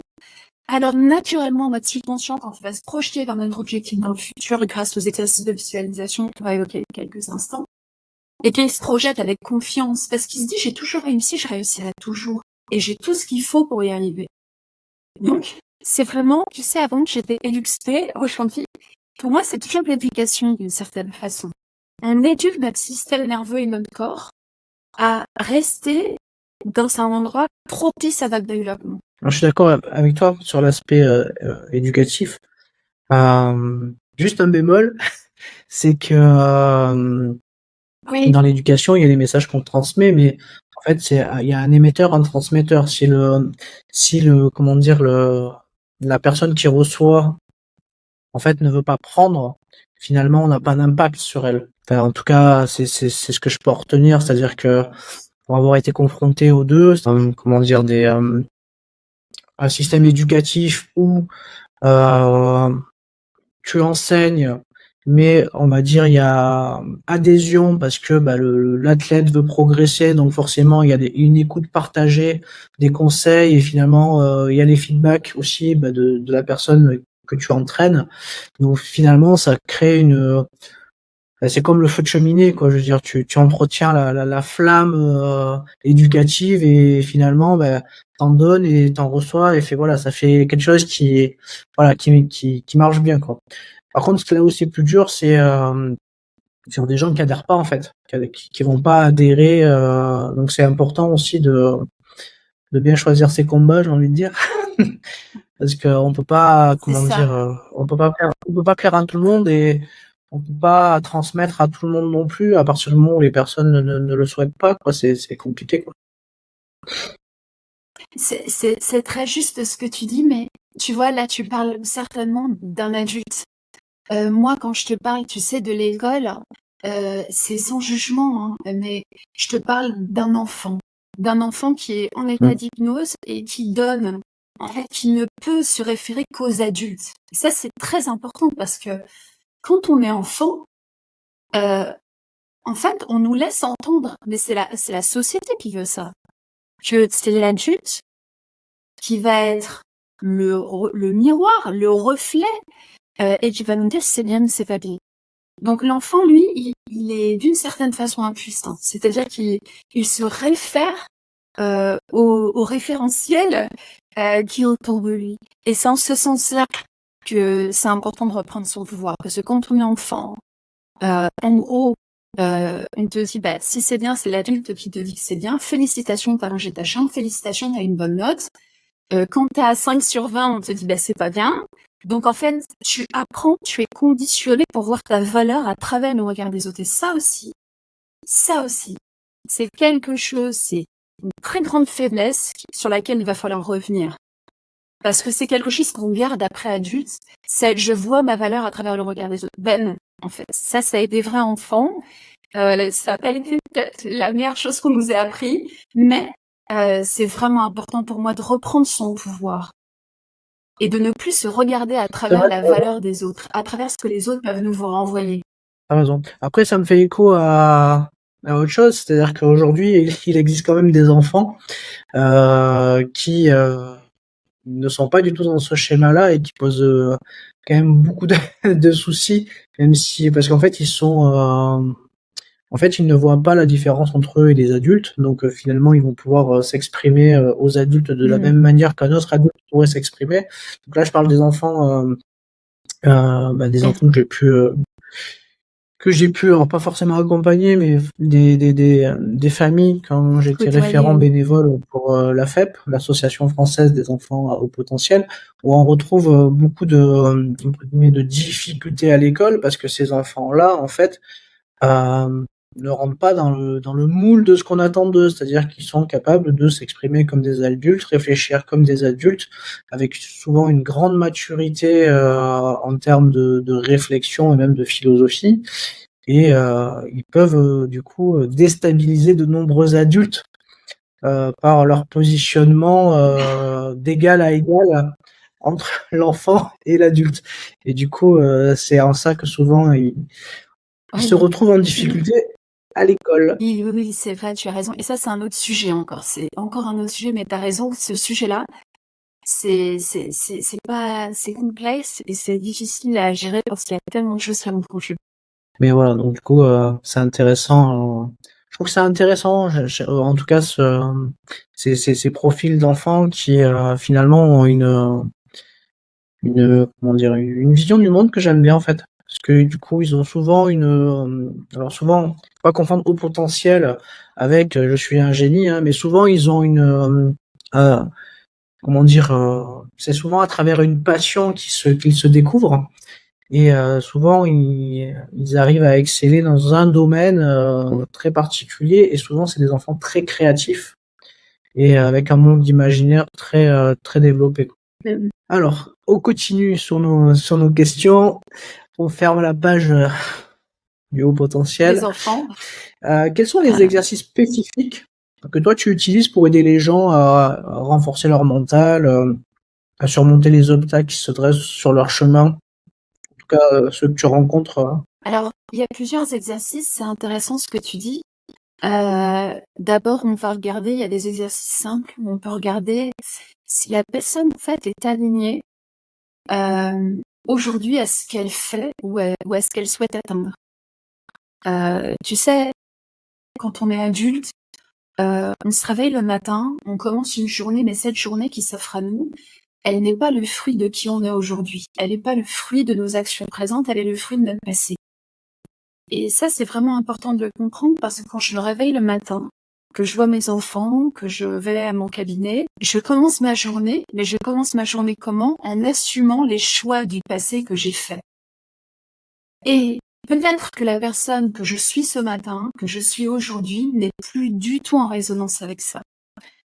alors naturellement notre subconscient, quand il va se projeter vers notre objectif dans le futur grâce aux exercices de visualisation qu'on va évoquer quelques instants, et qu'il se projette avec confiance, parce qu'il se dit j'ai toujours réussi, je réussirai toujours, et j'ai tout ce qu'il faut pour y arriver. Donc, c'est vraiment, tu sais, avant que j'étais éduquée, aujourd'hui, pour moi, c'est toujours l'éducation d'une certaine façon. On éduque notre système nerveux et notre corps à rester dans un endroit propice à notre développement. Alors, je suis d'accord avec toi sur l'aspect éducatif. Juste un bémol, c'est que Oui, dans l'éducation, il y a des messages qu'on transmet, mais en fait, il y a un émetteur, un transmetteur. Si le, comment dire, la personne qui reçoit, en fait, ne veut pas prendre, finalement, on n'a pas d'impact sur elle. Enfin, en tout cas, c'est ce que je peux en retenir, c'est-à-dire que pour avoir été confronté aux deux, comment dire, un système éducatif où euh, tu enseignes, mais on va dire il y a adhésion parce que bah, l'athlète veut progresser, donc forcément il y a une écoute partagée, des conseils et finalement il y a les feedbacks aussi bah, de la personne que tu entraînes. Donc finalement ça crée c'est comme le feu de cheminée quoi. Je veux dire tu entretiens la flamme éducative et finalement bah, t'en donnes et t'en reçois et voilà ça fait quelque chose qui marche bien quoi. Par contre, ce qui est là où c'est plus dur, c'est sur des gens qui adhèrent pas en fait, qui vont pas adhérer. Donc c'est important aussi de bien choisir ses combats, j'ai envie de dire, parce qu'on peut pas, c'est comment ça. dire, on peut pas plaire à tout le monde et on peut pas transmettre à tout le monde non plus à partir du moment où les personnes ne le souhaitent pas. Quoi, c'est compliqué. Quoi. C'est très juste ce que tu dis, mais tu vois, là, tu parles certainement d'un adulte. Moi, quand je te parle, tu sais, de l'école, c'est sans jugement, hein, mais je te parle d'un enfant qui est en état Mm. d'hypnose et qui donne, en fait, qui ne peut se référer qu'aux adultes. Et ça, c'est très important parce que quand on est enfant, euh, en fait, on nous laisse entendre, mais c'est la société qui veut ça, que c'est l'adulte qui va être le miroir, le reflet, et qui va nous dire c'est bien, c'est pas bien. Donc l'enfant, lui, il est d'une certaine façon impuissant. C'est-à-dire qu'il se réfère au référentiel qui est autour de lui. Et c'est en ce sens-là que c'est important de reprendre son pouvoir. Parce que quand on est enfant, en gros, on te dit, bah, si c'est bien, c'est l'adulte qui te dit que c'est bien. Félicitations, t'as rangé ta chambre. Félicitations, t'as une bonne note. Quand t'es à 5 sur 20, on te dit, bah, c'est pas bien. Donc, en fait, tu apprends, tu es conditionné pour voir ta valeur à travers le regard des autres. Et ça aussi, c'est quelque chose, c'est une très grande faiblesse sur laquelle il va falloir revenir. Parce que c'est quelque chose qu'on garde après adulte. C'est, je vois ma valeur à travers le regard des autres. Ben non, en fait. Ça a été des vrais enfants. Ça n'a pas été peut-être la meilleure chose qu'on nous ait appris, mais c'est vraiment important pour moi de reprendre son pouvoir et de ne plus se regarder à C'est travers vrai, la valeur des autres, à travers ce que les autres peuvent nous renvoyer. t'as raison. Après, ça me fait écho à autre chose, c'est-à-dire qu'aujourd'hui, il existe quand même des enfants qui ne sont pas du tout dans ce schéma-là et qui posent quand même beaucoup de soucis, même si parce qu'en fait ils ne voient pas la différence entre eux et les adultes, donc finalement ils vont pouvoir s'exprimer aux adultes de la Mhm. même manière qu'un autre adulte pourrait s'exprimer. Donc là je parle des enfants, des enfants que j'ai pu, alors pas forcément accompagner, mais des familles quand j'étais Côtoyer, référent oui. bénévole pour la FEP, l'Association française des enfants à haut potentiel, où on retrouve beaucoup entre guillemets, de difficultés à l'école parce que ces enfants-là, en fait, euh, ne rentrent pas dans le moule de ce qu'on attend d'eux, c'est-à-dire qu'ils sont capables de s'exprimer comme des adultes, réfléchir comme des adultes, avec souvent une grande maturité en termes de réflexion et même de philosophie. Et ils peuvent du coup déstabiliser de nombreux adultes par leur positionnement d'égal à égal entre l'enfant et l'adulte. Et du coup, c'est en ça que souvent ils se Oui. retrouvent en difficulté à l'école. Oui, oui, oui, c'est vrai, tu as raison. Et ça, c'est un autre sujet encore. C'est encore un autre sujet, mais tu as raison. Ce sujet-là, c'est pas, c'est complexe et c'est difficile à gérer parce qu'il y a tellement de choses à nous conjuguer. Mais voilà, donc du coup, c'est intéressant. Je trouve que c'est intéressant, en tout cas, ces profils d'enfants qui finalement ont comment dire, une vision du monde que j'aime bien en fait. Parce que du coup, ils ont souvent alors souvent, faut pas confondre haut potentiel avec je suis un génie, hein, mais souvent ils ont comment dire, c'est souvent à travers une passion qu'ils se découvrent. Et souvent, ils arrivent à exceller dans un domaine très particulier. Et souvent, c'est des enfants très créatifs et avec un monde imaginaire très développé. Mm. Alors, on continue sur nos questions. On ferme la page du haut potentiel. Des enfants. Quels sont les exercices spécifiques que toi tu utilises pour aider les gens à renforcer leur mental, à surmonter les obstacles qui se dressent sur leur chemin, en tout cas ceux que tu rencontres? Alors, il y a plusieurs exercices, c'est intéressant ce que tu dis. D'abord, on va regarder, il y a des exercices simples où on peut regarder si la personne, en fait, est alignée aujourd'hui à ce qu'elle fait ou à ce qu'elle souhaite atteindre. Tu sais, quand on est adulte, on se réveille le matin, on commence une journée, mais cette journée qui s'offre à nous, elle n'est pas le fruit de qui on est aujourd'hui. Elle n'est pas le fruit de nos actions présentes, elle est le fruit de notre passé. Et ça, c'est vraiment important de le comprendre parce que quand je me réveille le matin, que je vois mes enfants, que je vais à mon cabinet, je commence ma journée, mais je commence ma journée comment? En assumant les choix du passé que j'ai faits. Et peut-être que la personne que je suis ce matin, que je suis aujourd'hui, n'est plus du tout en résonance avec ça.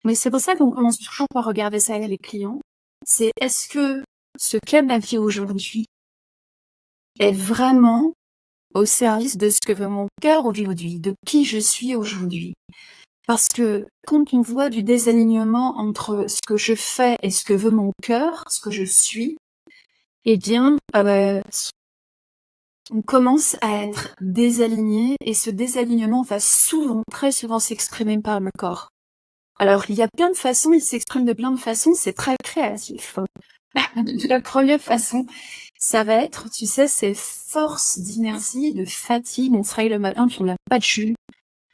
Mais c'est pour ça qu'on commence toujours par regarder ça avec les clients. C'est est-ce que ce qu'est ma vie aujourd'hui est vraiment au service de ce que veut mon cœur aujourd'hui, de qui je suis aujourd'hui. Parce que quand on voit du désalignement entre ce que je fais et ce que veut mon cœur, ce que je suis, eh bien, on commence à être désaligné et ce désalignement va souvent, très souvent s'exprimer par le corps. Alors, il y a plein de façons, il s'exprime de plein de façons, c'est très créatif. La première façon, ça va être, tu sais, ces forces d'inertie, de fatigue. On se réveille le matin, puis on n'a pas de jus,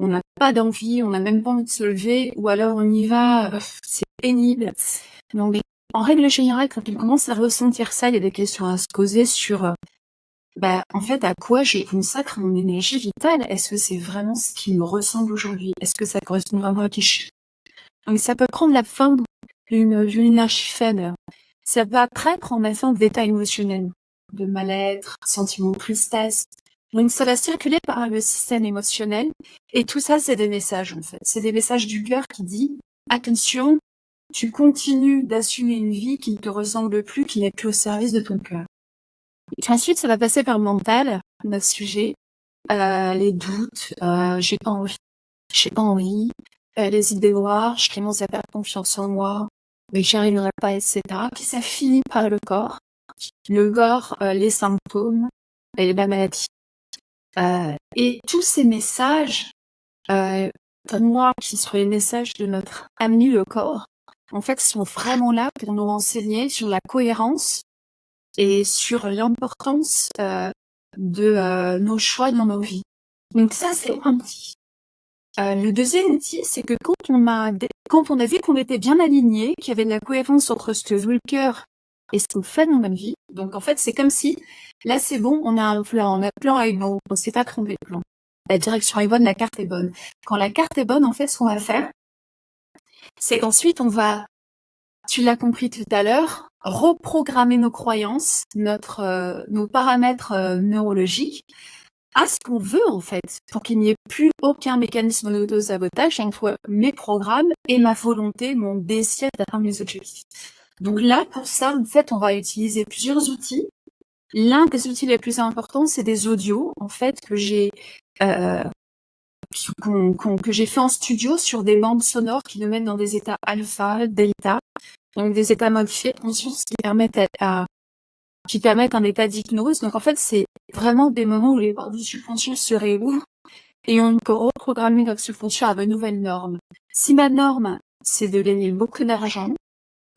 on n'a pas d'envie, on n'a même pas envie de se lever, ou alors on y va, c'est pénible. Donc, en règle générale, quand on commence à ressentir ça, il y a des questions à se poser sur, en fait, à quoi je consacre mon énergie vitale? Est-ce que c'est vraiment ce qui me ressemble aujourd'hui? Est-ce que ça correspond vraiment à qui je suis? Donc, ça peut prendre la forme d'une énergie faible. Ça peut après prendre la forme d'état émotionnel, de mal-être, sentiment de tristesse. Donc, ça va circuler par le système émotionnel. Et tout ça, c'est des messages, en fait. C'est des messages du cœur qui dit, attention, tu continues d'assumer une vie qui ne te ressemble plus, qui n'est plus au service de ton cœur. Et ensuite, ça va passer par le mental, notre sujet, les doutes, j'ai pas envie, les idées noires, je commence à perdre confiance en moi, mais j'y arriverai pas, etc. Puis ça finit par le corps. Le corps, les symptômes et la maladie. Et tous ces messages, pour moi, qui sont les messages de notre ami le corps, en fait, sont vraiment là pour nous renseigner sur la cohérence et sur l'importance de nos choix dans nos vies. Donc ça, c'est un outil. Le deuxième outil, c'est que quand on a vu qu'on était bien aligné, qu'il y avait de la cohérence entre ce que veut le cœur et ce qu'on fait dans notre vie, donc en fait, c'est comme si, là c'est bon, on a un plan avec bon, on s'est pas trompé de plan. La direction est bonne, la carte est bonne. Quand la carte est bonne, en fait, ce qu'on va faire, c'est qu'ensuite, on va, tu l'as compris tout à l'heure, reprogrammer nos croyances, nos paramètres neurologiques à ce qu'on veut, en fait, pour qu'il n'y ait plus aucun mécanisme d'auto-sabotage entre mes programmes et ma volonté, mon désir d'atteindre mes objectifs. Donc là, pour ça, en fait, on va utiliser plusieurs outils. L'un des outils les plus importants, c'est des audios, en fait, que j'ai fait en studio sur des bandes sonores qui nous mettent dans des états alpha, delta, donc des états modifiés de conscience qui permettent un état d'hypnose. Donc en fait, c'est vraiment des moments où les bords du subconscient se réouvrent et on peut reprogrammer notre subconscient à de nouvelles normes. Si ma norme, c'est de gagner beaucoup d'argent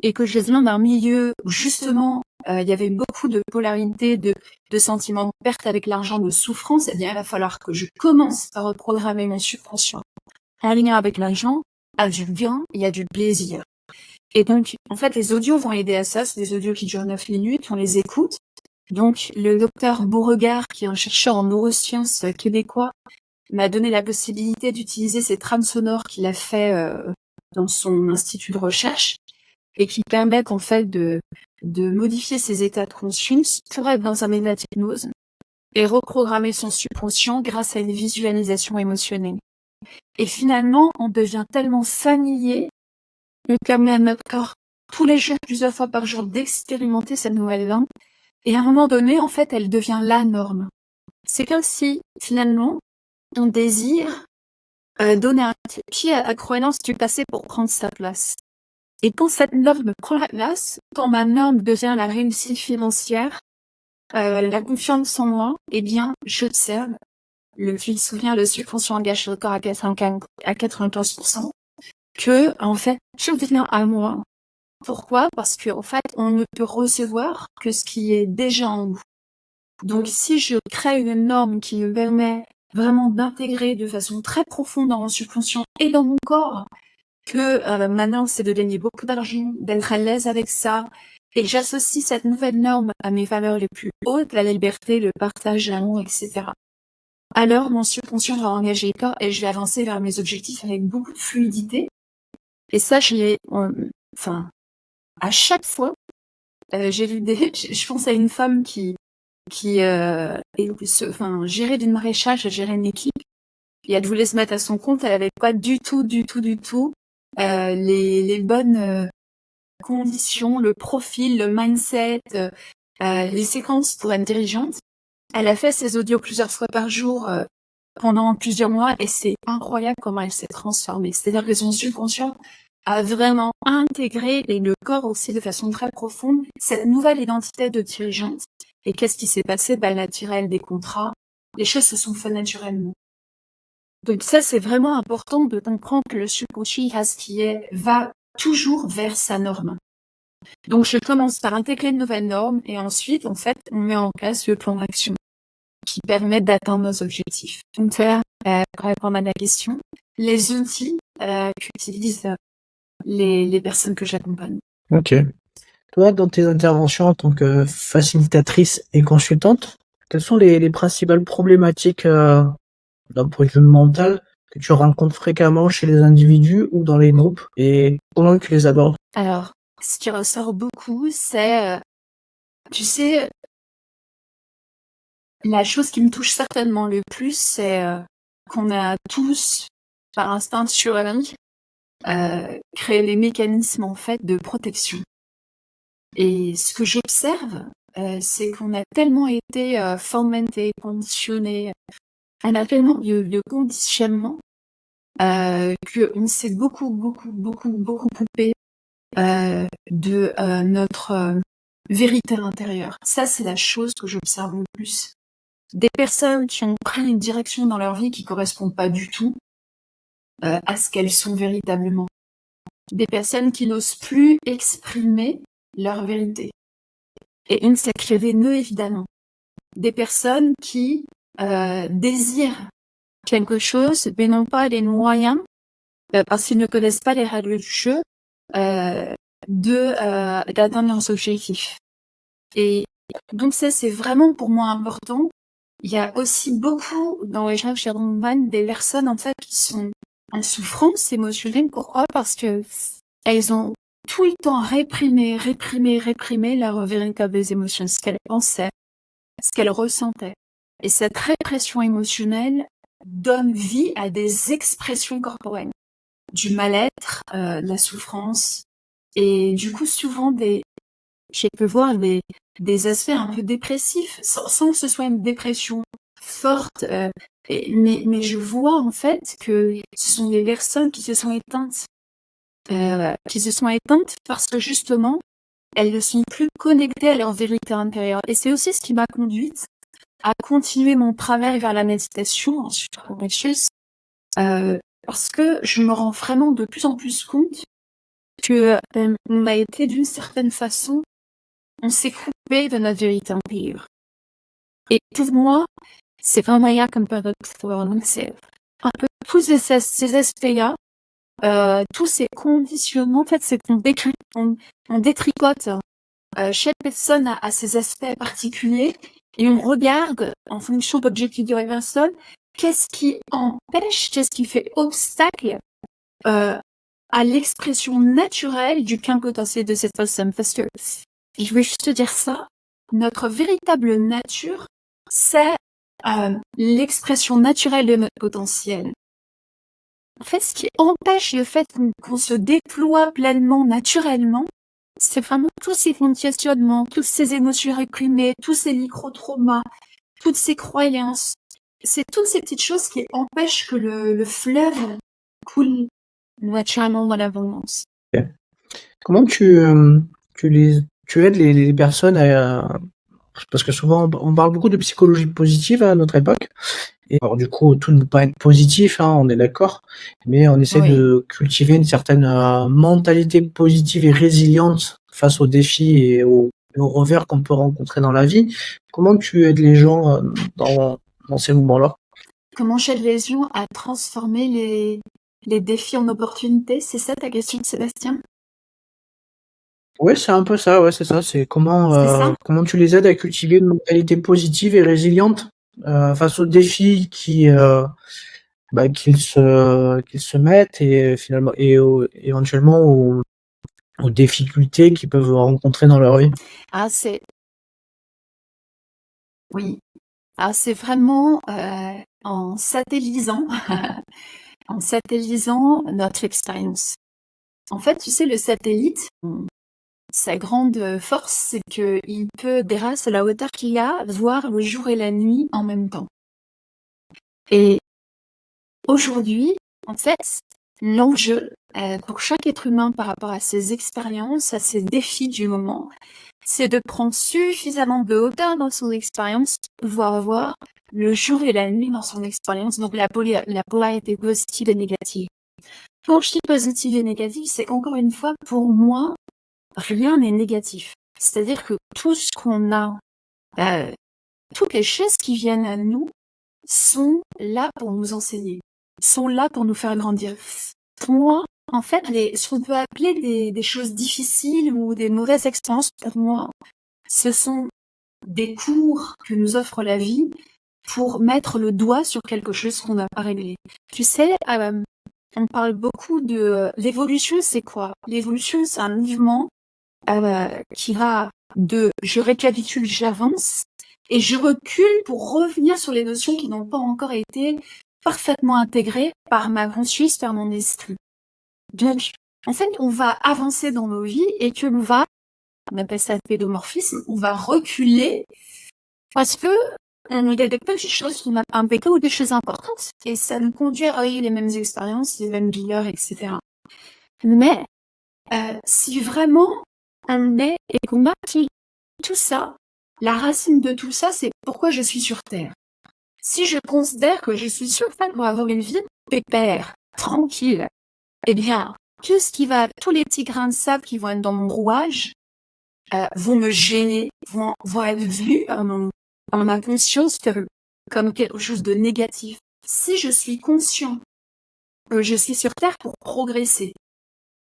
et que je viens d'un milieu où justement il y avait beaucoup de polarité, de sentiments de perte avec l'argent, de souffrance, eh bien il va falloir que je commence à reprogrammer mon subconscient en lien avec l'argent, à du bien et à du plaisir. Et donc, en fait, les audios vont aider à ça. C'est des audios qui durent 9 minutes, on les écoute. Donc, le docteur Beauregard, qui est un chercheur en neurosciences québécois, m'a donné la possibilité d'utiliser ces trames sonores qu'il a fait dans son institut de recherche. et qui permettent en fait de modifier ses états de conscience pour être dans un état d'hypnose et reprogrammer son subconscient grâce à une visualisation émotionnelle. Et finalement, on devient tellement familier que permet à notre corps tous les jours, plusieurs fois par jour, d'expérimenter cette nouvelle langue. Et à un moment donné, en fait, elle devient la norme. C'est comme si, finalement, on désire donner un pied à la croyance du passé pour prendre sa place. Et quand cette norme prend la place, quand ma norme devient la réussite financière, la confiance en moi, eh bien, j'observe, le subconscient engage le corps à 95%, que, en fait, tout vient à moi. Pourquoi? Parce que, en fait, on ne peut recevoir que ce qui est déjà en nous. Donc, si je crée une norme qui me permet vraiment d'intégrer de façon très profonde dans mon subconscient et dans mon corps, que maintenant, c'est de gagner beaucoup d'argent, d'être à l'aise avec ça, et j'associe cette nouvelle norme à mes valeurs les plus hautes, la liberté, le partage, l'amour, etc. Alors, mon subconscient va engager le corps et je vais avancer vers mes objectifs avec beaucoup de fluidité. Et ça, à chaque fois, j'ai vu je pense à une femme qui gérait du maraîchage, gérait une équipe, et elle voulait se mettre à son compte, elle avait pas du tout, les bonnes conditions, le profil, le mindset, les séquences pour être dirigeante. Elle a fait ses audios plusieurs fois par jour pendant plusieurs mois et c'est incroyable comment elle s'est transformée. C'est-à-dire que son subconscient a vraiment intégré, et le corps aussi de façon très profonde, cette nouvelle identité de dirigeante. Et qu'est-ce qui s'est passé? Le naturel des contrats, les choses se sont faites naturellement. Donc ça, c'est vraiment important de comprendre que le subconscient va toujours vers sa norme. Donc je commence par intégrer une nouvelle norme et ensuite, en fait, on met en place le plan d'action qui permet d'atteindre nos objectifs. Donc là, pour répondre à la question, les outils qu'utilisent les personnes que j'accompagne. Ok. Toi, dans tes interventions en tant que facilitatrice et consultante, quelles sont les principales problématiques d'un point de vue mental que tu rencontres fréquemment chez les individus ou dans les groupes et comment tu les abordes? Alors, ce qui ressort beaucoup, c'est, tu sais, la chose qui me touche certainement le plus, c'est qu'on a tous, par instinct surhumain, créé les mécanismes en fait de protection. Et ce que j'observe, c'est qu'on a tellement été formaté, conditionné, on a tellement de conditionnement qu'on s'est beaucoup coupé de notre vérité intérieure. Ça, c'est la chose que j'observe le plus. Des personnes qui ont pris une direction dans leur vie qui correspond pas du tout à ce qu'elles sont véritablement. Des personnes qui n'osent plus exprimer leur vérité. Et une sacrée des nœuds, évidemment. Des personnes qui désirent quelque chose, mais n'ont pas les moyens, parce qu'ils ne connaissent pas les règles du jeu, d'atteindre leurs objectifs. Et donc ça, c'est vraiment pour moi important. Il y a aussi beaucoup dans les gens des personnes en fait qui sont en souffrance émotionnelle. Pourquoi? Parce que elles ont tout le temps réprimé leurs véritables émotions, ce qu'elles pensaient, ce qu'elles ressentaient. Et cette répression émotionnelle donne vie à des expressions corporelles, du mal-être, de la souffrance, et du coup souvent j'ai pu voir des aspects un peu dépressifs, sans que ce soit une dépression forte, mais je vois en fait que ce sont des personnes qui se sont éteintes parce que justement elles ne sont plus connectées à leur vérité intérieure. Et c'est aussi ce qui m'a conduite à continuer mon travail vers la méditation ensuite parce que je me rends vraiment de plus en plus compte que on a été d'une certaine façon, on s'est coupé de notre vérité intérieure. Et pour moi, c'est vraiment il y a comme paradoxe, c'est un peu tous ces aspects-là, tous ces conditionnements, en fait, c'est qu'on détricote. Chaque personne a ses aspects particuliers et on regarde en fonction d'objectifs de la personne, qu'est-ce qui empêche, qu'est-ce qui fait obstacle à l'expression naturelle du plein potentiel de cette personne. Parce que, je veux juste te dire ça, notre véritable nature, c'est l'expression naturelle de notre potentiel. En fait, ce qui empêche le fait qu'on se déploie pleinement, naturellement, c'est vraiment tous ces conditionnements, toutes ces émotions réprimées, tous ces micro-traumas, toutes ces croyances. C'est toutes ces petites choses qui empêchent que le fleuve coule naturellement dans l'abondance. Okay. Comment tu aides les personnes à, parce que souvent on parle beaucoup de psychologie positive à notre époque. Et alors du coup, tout ne peut pas être positif, hein, on est d'accord, mais on essaie de cultiver une certaine mentalité positive et résiliente face aux défis et aux revers qu'on peut rencontrer dans la vie. Comment tu aides les gens dans ces moments-là? Comment j'aide les gens à transformer les défis en opportunités? C'est ça ta question, Sébastien? Ouais, c'est un peu ça, ouais, c'est ça. C'est comment tu les aides à cultiver une mentalité positive et résiliente face aux défis qu'ils se mettent et finalement éventuellement aux difficultés qu'ils peuvent rencontrer dans leur vie. C'est vraiment en satellisant en satellisant notre expérience. En fait, tu sais, le satellite, sa grande force, c'est qu'il peut, grâce à la hauteur qu'il a, voir le jour et la nuit en même temps. Et aujourd'hui, en fait, l'enjeu pour chaque être humain par rapport à ses expériences, à ses défis du moment, c'est de prendre suffisamment de hauteur dans son expérience pour pouvoir voir le jour et la nuit dans son expérience, donc la polarité positive et négative. Quand je dis positive et négative, c'est qu'encore une fois, pour moi, rien n'est négatif. C'est-à-dire que tout ce qu'on a, toutes les choses qui viennent à nous sont là pour nous enseigner, sont là pour nous faire grandir. Pour moi, en fait, ce qu'on peut appeler des choses difficiles ou des mauvaises expériences, pour moi, ce sont des cours que nous offre la vie pour mettre le doigt sur quelque chose qu'on n'a pas réglé. Tu sais, on parle beaucoup de l'évolution, c'est quoi? L'évolution, c'est un mouvement qui va de je récapitule, j'avance, et je recule pour revenir sur les notions qui n'ont pas encore été parfaitement intégrées par ma conscience, par mon esprit. Donc, en fait, on va avancer dans nos vies et que on appelle ça le pédomorphisme, on va reculer parce que on a des petites choses qui m'ont impacté ou des choses importantes et ça nous conduit à vivre les mêmes expériences, les mêmes douleurs, etc. Mais si vraiment on est et qu'on a tout ça, la racine de tout ça, c'est pourquoi je suis sur Terre. Si je considère que je suis sur Terre pour avoir une vie pépère, tranquille, eh bien, tous les petits grains de sable qui vont être dans mon rouage, vont me gêner, vont être vus dans ma conscience comme quelque chose de négatif. Si je suis conscient que je suis sur Terre pour progresser,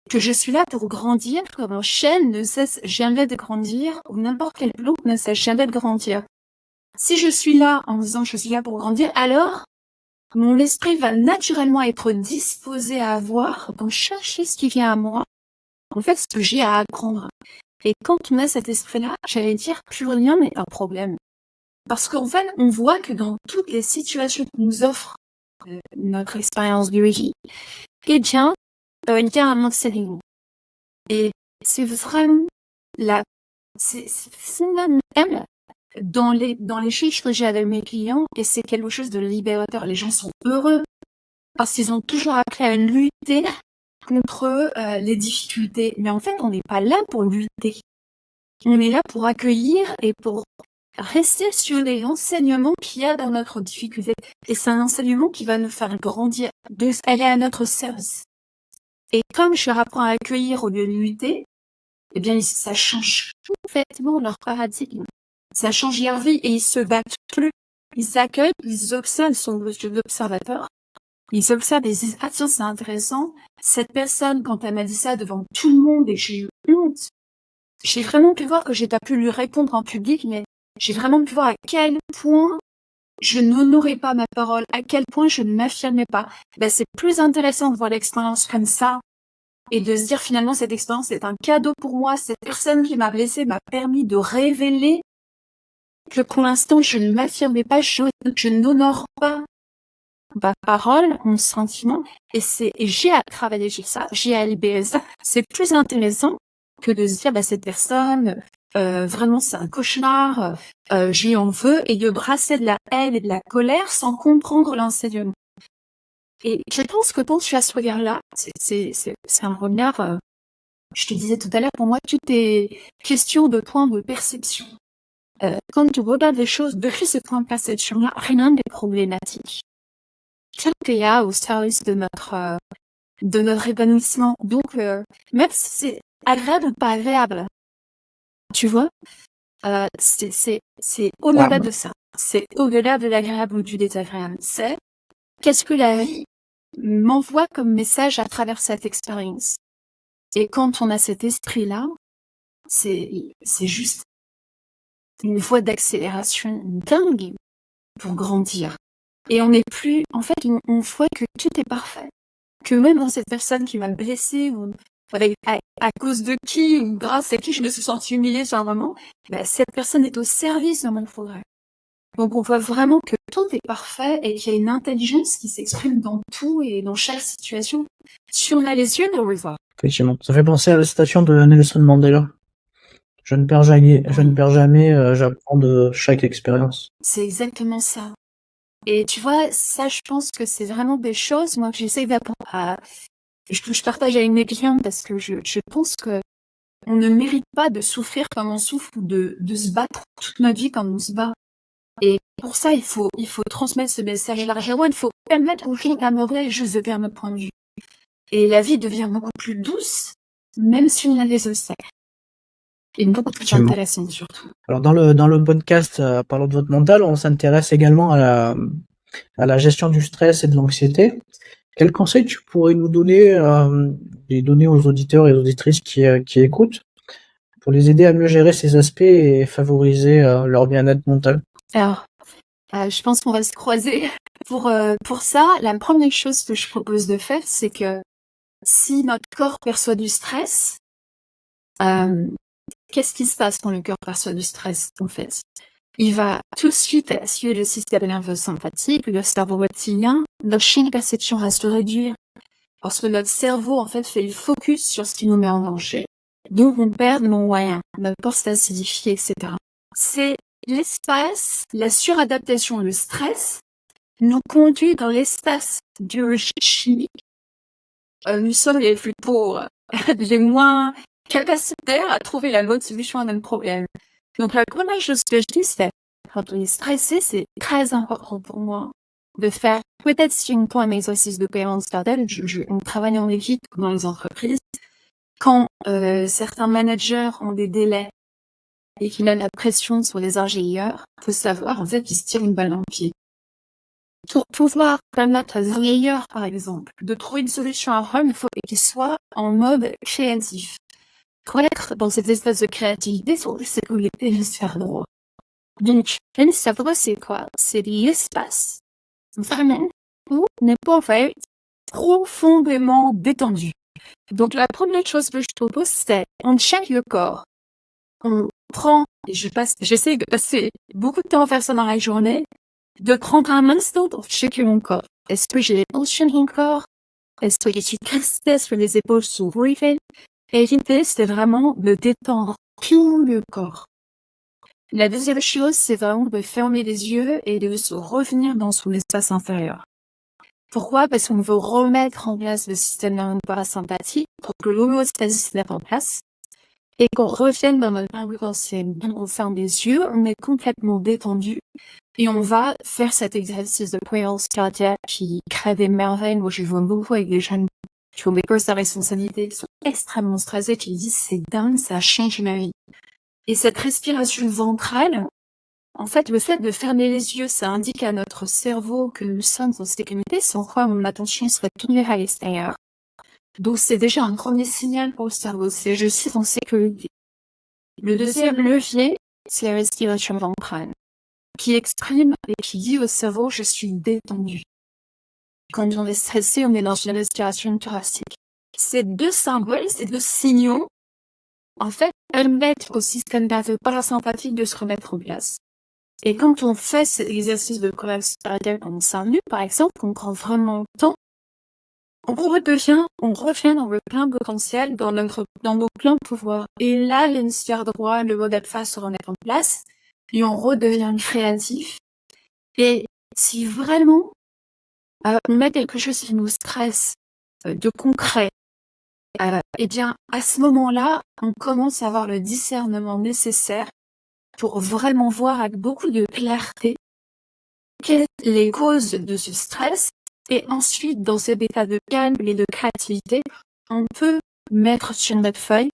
que je suis là pour grandir, comme un chêne ne cesse jamais de grandir, ou n'importe quelle plante ne cesse jamais de grandir. Si je suis là en disant je suis là pour grandir, alors mon esprit va naturellement être disposé à voir dans chaque chose qui vient à moi, en fait, ce que j'ai à apprendre. Et quand on a cet esprit-là, j'allais dire, plus rien n'est un problème. Parce qu'en fait, on voit que dans toutes les situations que nous offre notre expérience de vie, eh bien, il y a un enseignement. Et c'est vraiment c'est fondamental dans les chiffres que j'ai avec mes clients, et c'est quelque chose de libérateur. Les gens sont heureux parce qu'ils ont toujours appris à lutter contre les difficultés. Mais en fait, on n'est pas là pour lutter. On est là pour accueillir et pour rester sur les enseignements qu'il y a dans notre difficulté. Et c'est un enseignement qui va nous faire grandir, aller à notre service. Et comme je leur apprends à accueillir au lieu de lutter, eh bien, ça change complètement leur paradigme. Ça change leur vie et ils se battent plus. Ils s'accueillent, ils observent, ils sont des observateurs. Ils observent et ils disent, ah tiens, c'est intéressant. Cette personne, quand elle m'a dit ça devant tout le monde et que j'ai eu honte, j'ai vraiment pu voir que j'ai pas pu lui répondre en public, mais j'ai vraiment pu voir à quel point je n'honorais pas ma parole, à quel point je ne m'affirmais pas. Ben, c'est plus intéressant de voir l'expérience comme ça et de se dire finalement cette expérience est un cadeau pour moi. Cette personne qui m'a blessée m'a permis de révéler que pour l'instant je ne m'affirmais pas, je n'honore pas ma parole, mon sentiment, et j'ai à travailler sur ça, j'ai à libérer ça. C'est plus intéressant que de se dire, cette personne, vraiment c'est un cauchemar, je lui en veux, et de brasser de la haine et de la colère sans comprendre l'enseignement. Et je pense que quand tu as ce regard-là, c'est un regard, je te disais tout à l'heure, pour moi, tout est question de point de perception. Quand tu regardes les choses depuis ce point de perception-là, rien n'est problématique. Tout est là au service de notre épanouissement. Donc, même si c'est agréable ou pas agréable, tu vois, c'est au-delà de ça. C'est au-delà de l'agréable ou du désagréable. C'est qu'est-ce que la vie m'envoie comme message à travers cette expérience. Et quand on a cet esprit-là, c'est juste une voie d'accélération dingue pour grandir. Et on n'est plus, en fait, on voit que tout est parfait. Que même dans cette personne qui m'a blessée, ou à cause de qui, ou grâce à qui je me suis sentie humiliée sur un moment, cette personne est au service de mon progrès. Donc on voit vraiment que tout est parfait et qu'il y a une intelligence qui s'exprime dans tout et dans chaque situation. Si on a les yeux, on le voit. Effectivement. Ça fait penser à la citation de Nelson Mandela. Je ne perds jamais, j'apprends de chaque expérience. C'est exactement ça. Et tu vois, ça, je pense que c'est vraiment des choses, moi, que j'essaie d'apprendre je partage avec mes clients parce que je pense que on ne mérite pas de souffrir comme on souffre ou de se battre toute notre vie comme on se bat. Et pour ça, il faut transmettre ce message-là. Il faut permettre aux gens d'améliorer juste de mon point de vue. Et la vie devient beaucoup plus douce, même si on a des obstacles. Et beaucoup plus intéressante, surtout. Alors, dans le podcast, parlant de votre mental, on s'intéresse également à la gestion du stress et de l'anxiété. Quels conseils tu pourrais nous donner, les donner aux auditeurs et aux auditrices qui écoutent, pour les aider à mieux gérer ces aspects et favoriser leur bien-être mental? Alors, je pense qu'on va se croiser. Pour ça, la première chose que je propose de faire, c'est que si notre corps perçoit du stress, qu'est-ce qui se passe quand le cœur perçoit du stress, en fait? Il va tout de suite suivre le système nerveux sympathique, le cerveau reptilien. Notre champ de perception va se réduire parce que notre cerveau, en fait, fait le focus sur ce qui nous met en danger. Donc, on perd nos moyens, notre corps s'acidifie, etc. C'est l'espace, la suradaptation, le stress nous conduit dans l'espace biologique chimique. Nous sommes les plus pauvres, les moins capacitaires à trouver la bonne solution à notre problème. Donc, la première chose que je dis, c'est quand on est stressé, c'est très important pour moi de faire, peut-être si une fois un exercice de paiement startup, on travaille en équipe dans les entreprises. Quand certains managers ont des délais et qu'il a la pression sur les ingénieurs, faut savoir, en fait, qu'ils se tirent une balle dans le pied. Pour pouvoir permettre aux ingénieurs, par exemple, de trouver une solution à un problème, il faut qu'ils soient en mode créatif. Pour être dans cette espèce de créativité, c'est qu'on est l'hémisphère droit. Donc, l'hémisphère droit, c'est quoi? C'est l'espace, vraiment, où n'est pas, en fait, profondément détendu. Donc, la première chose que je propose, c'est, on check le corps. On prend, et j'essaie de passer beaucoup de temps à faire ça dans la journée, de prendre un instant pour checker mon corps. Est-ce que j'ai les tensions dans mon corps? Est-ce que j'ai une tristesse sur les épaules sous breathing? Et l'idée, c'est vraiment de détendre tout le corps. La deuxième chose, c'est vraiment de fermer les yeux et de se revenir dans son espace inférieur. Pourquoi? Parce qu'on veut remettre en place le système nerveux parasympathique pour que l'homéostasie se mette en place. Et qu'on revienne dans notre parasympathique, on ferme les yeux, on est complètement détendu. Et on va faire cet exercice de cohérence cardiaque qui crée des merveilles. Moi, je vois beaucoup avec des jeunes qui ont des postes à responsabilité, qui sont extrêmement stressés, qui disent c'est dingue, ça change ma vie. Et cette respiration ventrale, en fait, le fait de fermer les yeux, ça indique à notre cerveau que nous sommes en sécurité, sans quoi mon attention serait tournée à l'extérieur. Donc c'est déjà un premier signal pour le cerveau, c'est je suis en sécurité. Le deuxième levier, c'est la respiration ventrale, qui exprime et qui dit au cerveau je suis détendu. Quand on est stressé, on est dans une respiration thoracique. Ces deux symboles, ces deux signaux, en fait, permettent au système nerveux parasympathique de se remettre en place. Et quand on fait cet exercice de cohérence cardiaque pendant 5 minutes, par exemple, on prend vraiment le temps, on revient dans le plein potentiel, dans nos pleins pouvoirs. Et là, l'hémisphère droit, le mode alpha se remet en place, et on redevient créatif. Et si vraiment, on met quelque chose qui nous stresse, de concret, eh bien, à ce moment-là, on commence à avoir le discernement nécessaire pour vraiment voir avec beaucoup de clarté quelles sont les causes de ce stress. Et ensuite, dans cet état de calme et de créativité, on peut mettre sur notre feuille,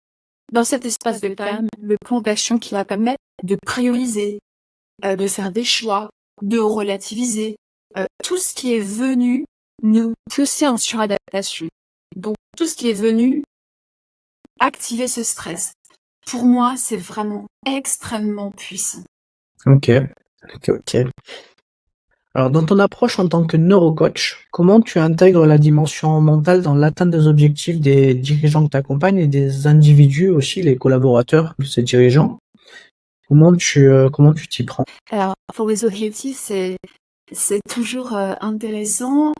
dans cet espace de calme, le plan d'action qui va permettre de prioriser, de faire des choix, de relativiser, tout ce qui est venu nous pousser en suradaptation. Donc, tout ce qui est venu activer ce stress. Pour moi, c'est vraiment extrêmement puissant. Ok. Alors, dans ton approche en tant que neurocoach, comment tu intègres la dimension mentale dans l'atteinte des objectifs des dirigeants que tu accompagnes et des individus aussi, les collaborateurs de ces dirigeants? Comment tu t'y prends? Alors, pour les objectifs, c'est toujours intéressant.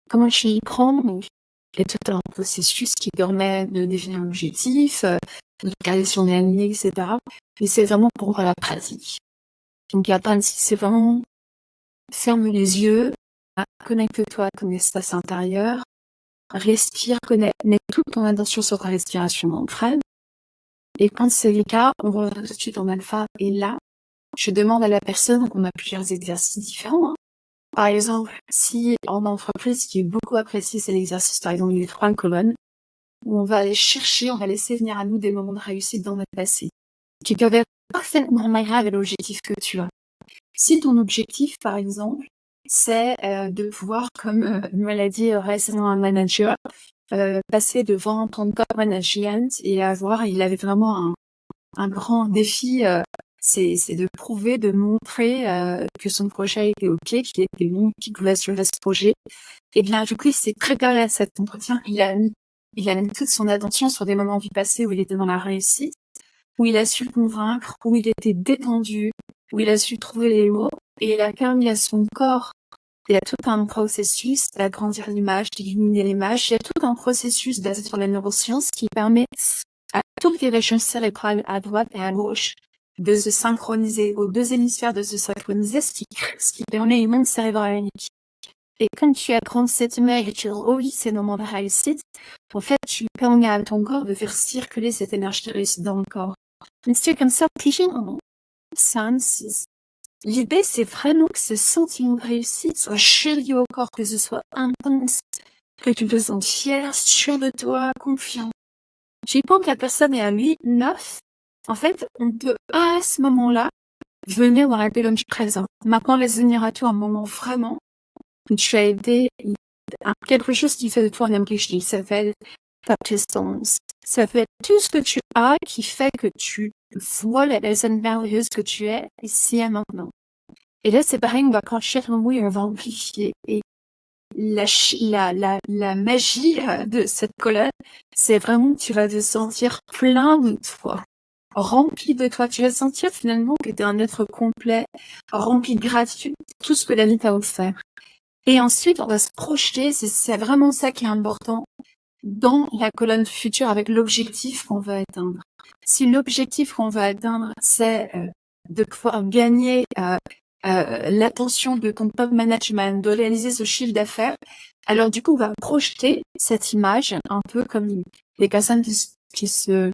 Comment je y prends? Donc, il y a tout un processus qui permet de définir un objectif, de regarder si on est aligné, etc. Mais c'est vraiment pour la pratique. Donc, il y a pas de, c'est vraiment ferme les yeux, connecte-toi à ton espace intérieur, respire, mets toute ton attention sur ta respiration ventrale. Et quand c'est le cas, on revient tout de suite en alpha. Et là, je demande à la personne, on a plusieurs exercices différents. Par exemple, si en entreprise, ce qui est beaucoup apprécié, c'est l'exercice, par exemple, des 3 colonnes, où on va aller chercher, on va laisser venir à nous des moments de réussite dans notre passé, qui peuvent être parfaitement liés avec l'objectif que tu as. Si ton objectif, par exemple, c'est de pouvoir, comme me l'a dit récemment un manager, passer devant ton top management et il avait vraiment un grand défi, c'est de prouver, de montrer que son projet était ok, qu'il était bon, qu'il pouvait assurer ce projet. Et bien, du coup, il s'est préparé à cet entretien. Il a mis toute son attention sur des moments du passé où il était dans la réussite, où il a su convaincre, où il était détendu, où il a su trouver les mots, et il a permis à son corps. Il y a tout un processus d'agrandir l'image, d'éliminer l'image. Il y a tout un processus basé sur la neuroscience qui permet à toutes les régions cérébrales, à droite et à gauche, de se synchroniser, aux deux hémisphères de se synchroniser, ce qui permet une monde cérébral unique. Et quand tu agrandes cette image et tu revis ces moments de réussite, en fait, tu permets à ton corps de faire circuler cette énergie de réussite dans le corps. C'est comme ça, l'idée, c'est vraiment que ce sentiment de réussite soit chéri au corps, que ce soit intense, que tu te sentes fier, sûr de toi, confiant. Tu penses que la personne est à lui, neuf. En fait, on peut, à ce moment-là, venir dans la pélone du présent. Maintenant, laisse venir à toi un moment vraiment où tu as aidé quelque chose qui fait de toi un amplifié. Ça peut être ta distance. Ça peut être tout ce que tu as qui fait que tu vois la personne merveilleuse que tu es ici et maintenant. Et là, c'est pareil, on va franchir le mot et on va amplifier. Et la magie de cette colonne, c'est vraiment que tu vas te sentir plein de toi, rempli de toi. Tu vas sentir finalement que tu es un être complet, rempli de gratitude, tout ce que la vie t'a offert. Et ensuite, on va se projeter, c'est vraiment ça qui est important, dans la colonne future avec l'objectif qu'on veut atteindre. Si l'objectif qu'on veut atteindre, c'est de pouvoir gagner l'attention de ton top management, de réaliser ce chiffre d'affaires, alors du coup, on va projeter cette image un peu comme les personnes qui se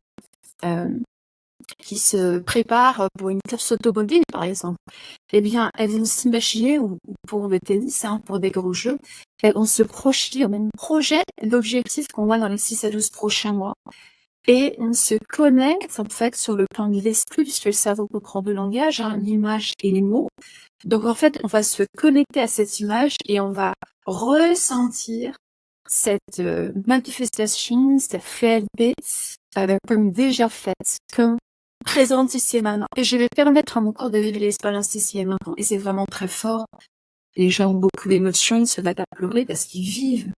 préparent pour une course automobile, par exemple. Eh bien, elles vont s'imaginer, ou pour le tennis, pour des gros jeux, elles vont se projeter au même projet l'objectif qu'on voit dans les 6 à 12 prochains mois. Et on se connecte, en fait, sur le plan de l'esprit, puisque le cerveau comprend deux langages, l'image et les mots. Donc, en fait, on va se connecter à cette image et on va ressentir cette manifestation, cette réalité, comme déjà faite, comme présente ici et maintenant. Et je vais permettre à mon corps de vivre l'expérience ici et maintenant. Et c'est vraiment très fort. Les gens ont beaucoup d'émotions, ils se mettent à pleurer parce qu'ils vivent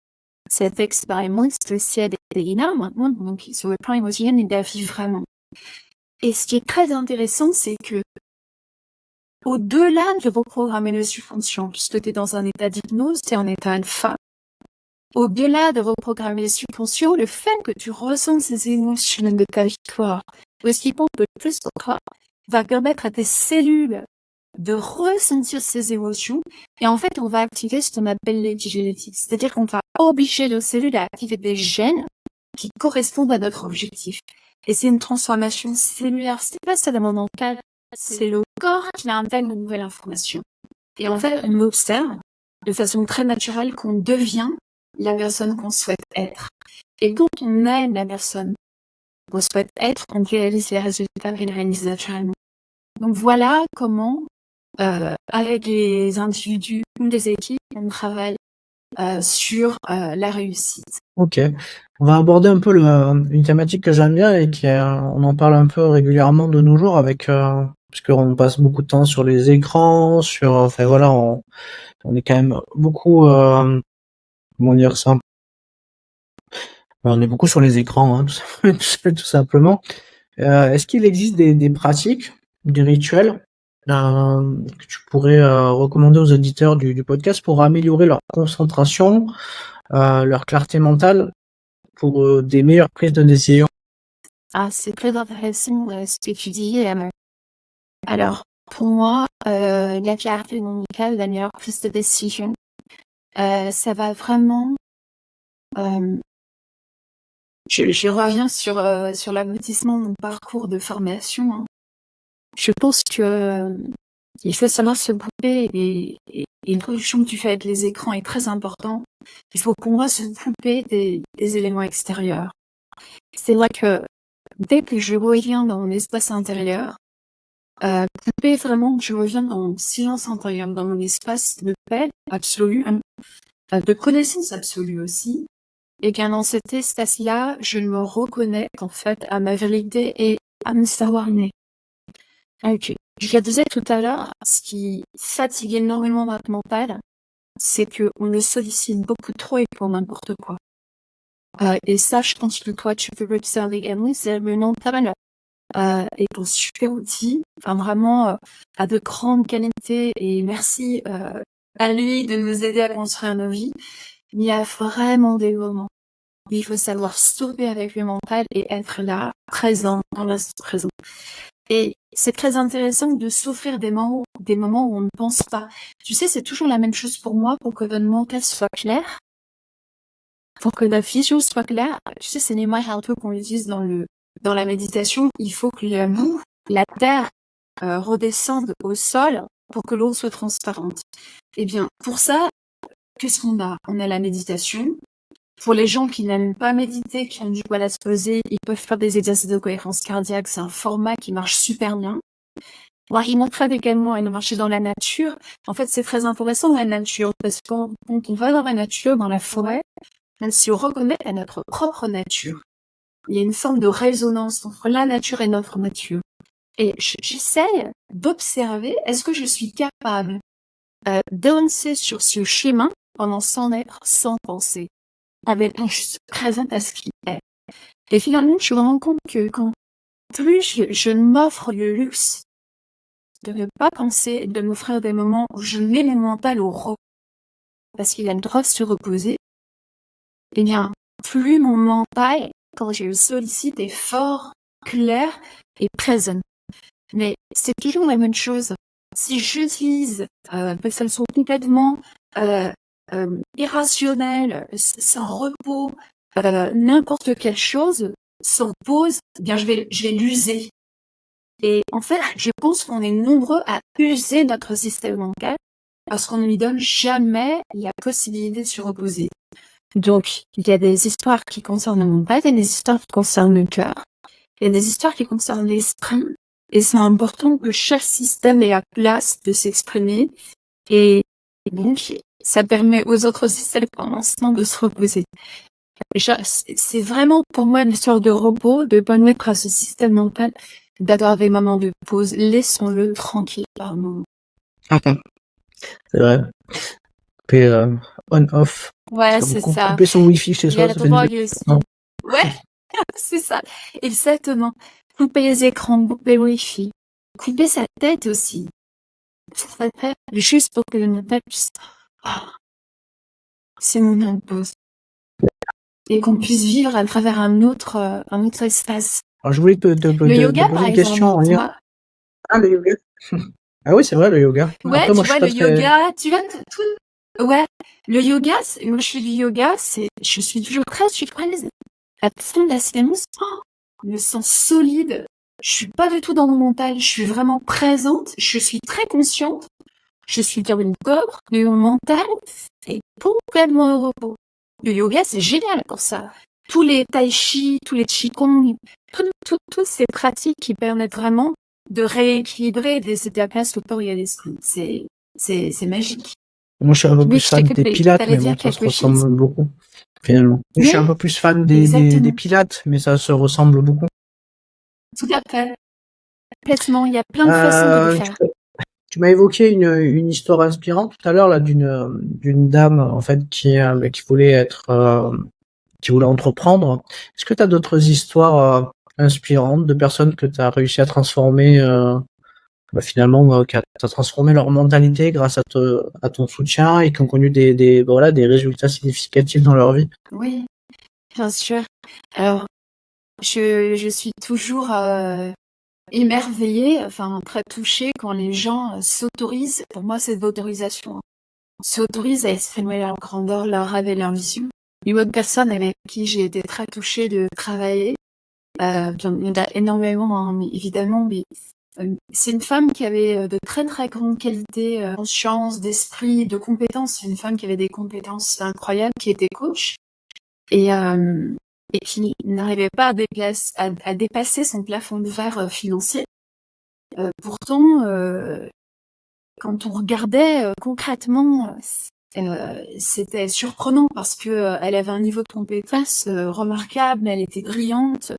Cette expérience spéciale est là maintenant, donc sur le plan émotionnel, il la vit vraiment. Et ce qui est très intéressant, c'est que au-delà de reprogrammer le subconscient, puisque tu es dans un état d'hypnose, tu es en état alpha, au-delà de reprogrammer le subconscient, le fait que tu ressens ces émotions de ta victoire, ou ce qui compte le plus pour toi, va permettre à tes cellules de ressentir ces émotions. Et en fait, on va activer ce qu'on appelle l'épigénétique. C'est-à-dire qu'on va obliger nos cellules à activer des gènes qui correspondent à notre objectif. Et c'est une transformation cellulaire. C'est pas seulement mental, c'est le corps qui intègre une nouvelle information. Et en fait, on observe de façon très naturelle qu'on devient la personne qu'on souhaite être. Et quand on aime la personne qu'on souhaite être, on réalise les résultats et les réalise naturellement. Donc voilà comment, avec les individus ou les équipes, on travaille sur la réussite. Ok. On va aborder un peu une thématique que j'aime bien et on en parle un peu régulièrement de nos jours parce qu'on passe beaucoup de temps sur les écrans, enfin voilà, on est quand même beaucoup, comment dire ça? On est beaucoup sur les écrans, hein, tout simplement. Est-ce qu'il existe des pratiques, des rituels, que tu pourrais recommander aux auditeurs du podcast pour améliorer leur concentration, leur clarté mentale pour des meilleures prises de décision? Ah, c'est très intéressant ce que tu dis. Alors, pour moi, la clarté mentale, la meilleure prise de décision, ça va vraiment... je reviens sur l'aboutissement de mon parcours de formation. Hein. Je pense que il faut savoir se couper et l'introduction que tu fais avec les écrans est très important. Il faut pour moi se couper des éléments extérieurs. C'est vrai que dès que je reviens dans mon espace intérieur, couper vraiment, je reviens dans mon silence intérieur, dans mon espace de paix absolue, de connaissance absolue aussi. Et bien dans cet espace-là, je me reconnecte en fait à ma vérité et à me savoir-né. Ok. Je le disais tout à l'heure, ce qui fatigue énormément notre mental, c'est que on le sollicite beaucoup trop et pour n'importe quoi. Et ça, je pense que toi, tu peux l'observer également, c'est le mental est un super outil, enfin vraiment à de grandes qualités et merci à lui de nous aider à construire nos vies. Mais il y a vraiment des moments où il faut savoir stopper avec le mental et être là, présent, dans l'instant présent. Et c'est très intéressant de souffrir des moments où on ne pense pas. Tu sais, c'est toujours la même chose pour moi, pour que votre mental soit clair, pour que la vision soit claire. Tu sais, c'est les mots un peu qu'on utilise dans la méditation. Il faut que la terre redescende au sol pour que l'eau soit transparente. Eh bien, pour ça, qu'est-ce qu'on a? On a la méditation. Pour les gens qui n'aiment pas méditer, qui ont du mal à se poser, ils peuvent faire des exercices de cohérence cardiaque. C'est un format qui marche super bien. Alors, il m'entraîne également à marcher dans la nature. En fait, c'est très intéressant la nature, parce que quand on va dans la nature, dans la forêt, même si on reconnaît à notre propre nature, il y a une forme de résonance entre la nature et notre nature. Et j'essaye d'observer, est-ce que je suis capable d'avancer sur ce chemin pendant 100 mètres sans penser, avec un juste présent à ce qui est. Et finalement, je me rends compte que quand plus je m'offre le luxe de ne pas penser, de m'offrir des moments où je mets mon mental au repos, parce qu'il a le droit de se reposer, eh bien, plus mon mental, quand je le sollicite, est fort, clair et présent. Mais c'est toujours la même chose. Si j'utilise de façon complètement irrationnelle, sans repos, n'importe quelle chose, sans pause, eh bien je vais l'user. Et en fait, je pense qu'on est nombreux à user notre système mental parce qu'on ne lui donne jamais la possibilité de se reposer. Donc, il y a des histoires qui concernent le mental, il y a des histoires qui concernent le cœur, il y a des histoires qui concernent l'esprit. Et c'est important que chaque système ait la place de s'exprimer. Et donc, ça permet aux autres systèmes pour l'instant de se reposer. C'est vraiment pour moi une sorte de repos, de permettre à ce système mental d'avoir des moments de pause. Laissons-le tranquille par moment. C'est vrai. Puis, on-off. Ouais, Comme c'est ça. couper son wifi chez Il y a soi, la ça fait du bien. drogue aussi. Non. Ouais, c'est ça. Exactement. Couper les écrans, couper le wifi. Couper sa tête aussi. Sa tête, juste pour que le mental puisse... Ah, c'est mon moment de pause. Et qu'on puisse vivre à travers un autre espace. Alors, je voulais te Le yoga, poser par une question exemple, en tu lien. vois. Ah, le yoga. Ah oui, c'est vrai, le yoga. Ouais, Après, moi, tu je suis vois, pas le très... yoga, tu vois, tout... Ouais, le yoga, moi je fais du yoga, je suis toujours très surprise. À la fin de la séance, je me sens solide. Je suis pas du tout dans mon mental, je suis vraiment présente, je suis très consciente. Je suis dans mon corps, mais mon mental, c'est complètement au repos. Le yoga, c'est génial pour ça. Tous les tai chi, tous les qigong, toutes ces pratiques qui permettent vraiment de rééquilibrer et de laisser à place le corps et l'esprit. C'est magique. Moi, je suis un peu Oui, plus je fan des t'écoute, pilates, t'allais mais bon, dire ça se quelque chose. ressemble beaucoup, finalement. Je suis un Oui, peu plus fan des exactement. pilates, mais ça se ressemble beaucoup. Tout à fait. Complètement. Il y a plein de façons de le faire. Tu m'as évoqué une histoire inspirante tout à l'heure, là, d'une dame, en fait, qui voulait qui voulait entreprendre. Est-ce que tu as d'autres histoires inspirantes de personnes que tu as réussi à transformer, finalement, qui a transformé leur mentalité grâce à ton soutien et qui ont connu voilà, des résultats significatifs dans leur vie? Oui, bien sûr. Alors, je suis toujours émerveillée, enfin très touchée quand les gens s'autorisent. Pour moi, c'est de l'autorisation. S'autorisent à exprimer leur grandeur, leur rêve et leur vision. Une autre personne avec qui j'ai été très touchée de travailler, il y en a énormément, hein, mais évidemment, mais c'est une femme qui avait de très très grandes qualités, conscience, d'esprit, de compétences. C'est une femme qui avait des compétences incroyables, qui était coach et, et qui n'arrivait pas à dépasser son plafond de verre financier. Pourtant, quand on regardait concrètement, c'était surprenant parce que elle avait un niveau de compétence remarquable, elle était brillante.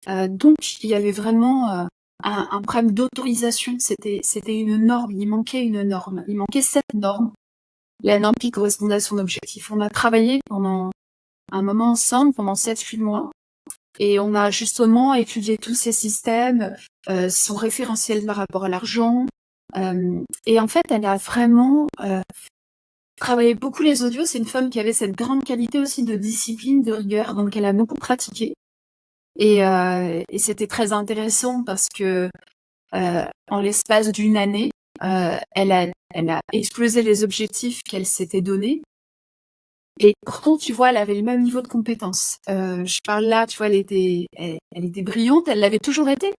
Donc il y avait vraiment un problème d'autorisation. C'était une norme. Il manquait une norme. Il manquait cette norme, la norme qui correspondait à son objectif. On a travaillé pendant un moment ensemble, pendant 7-8 mois, et on a justement étudié tous ces systèmes, son référentiel par rapport à l'argent. Et en fait, elle a vraiment travaillé beaucoup les audios. C'est une femme qui avait cette grande qualité aussi de discipline, de rigueur, donc elle a beaucoup pratiqué. Et c'était très intéressant parce que en l'espace d'une année, elle a explosé les objectifs qu'elle s'était donnés. Et pourtant, tu vois, elle avait le même niveau de compétence. Je parle là, tu vois, elle était brillante, elle l'avait toujours été.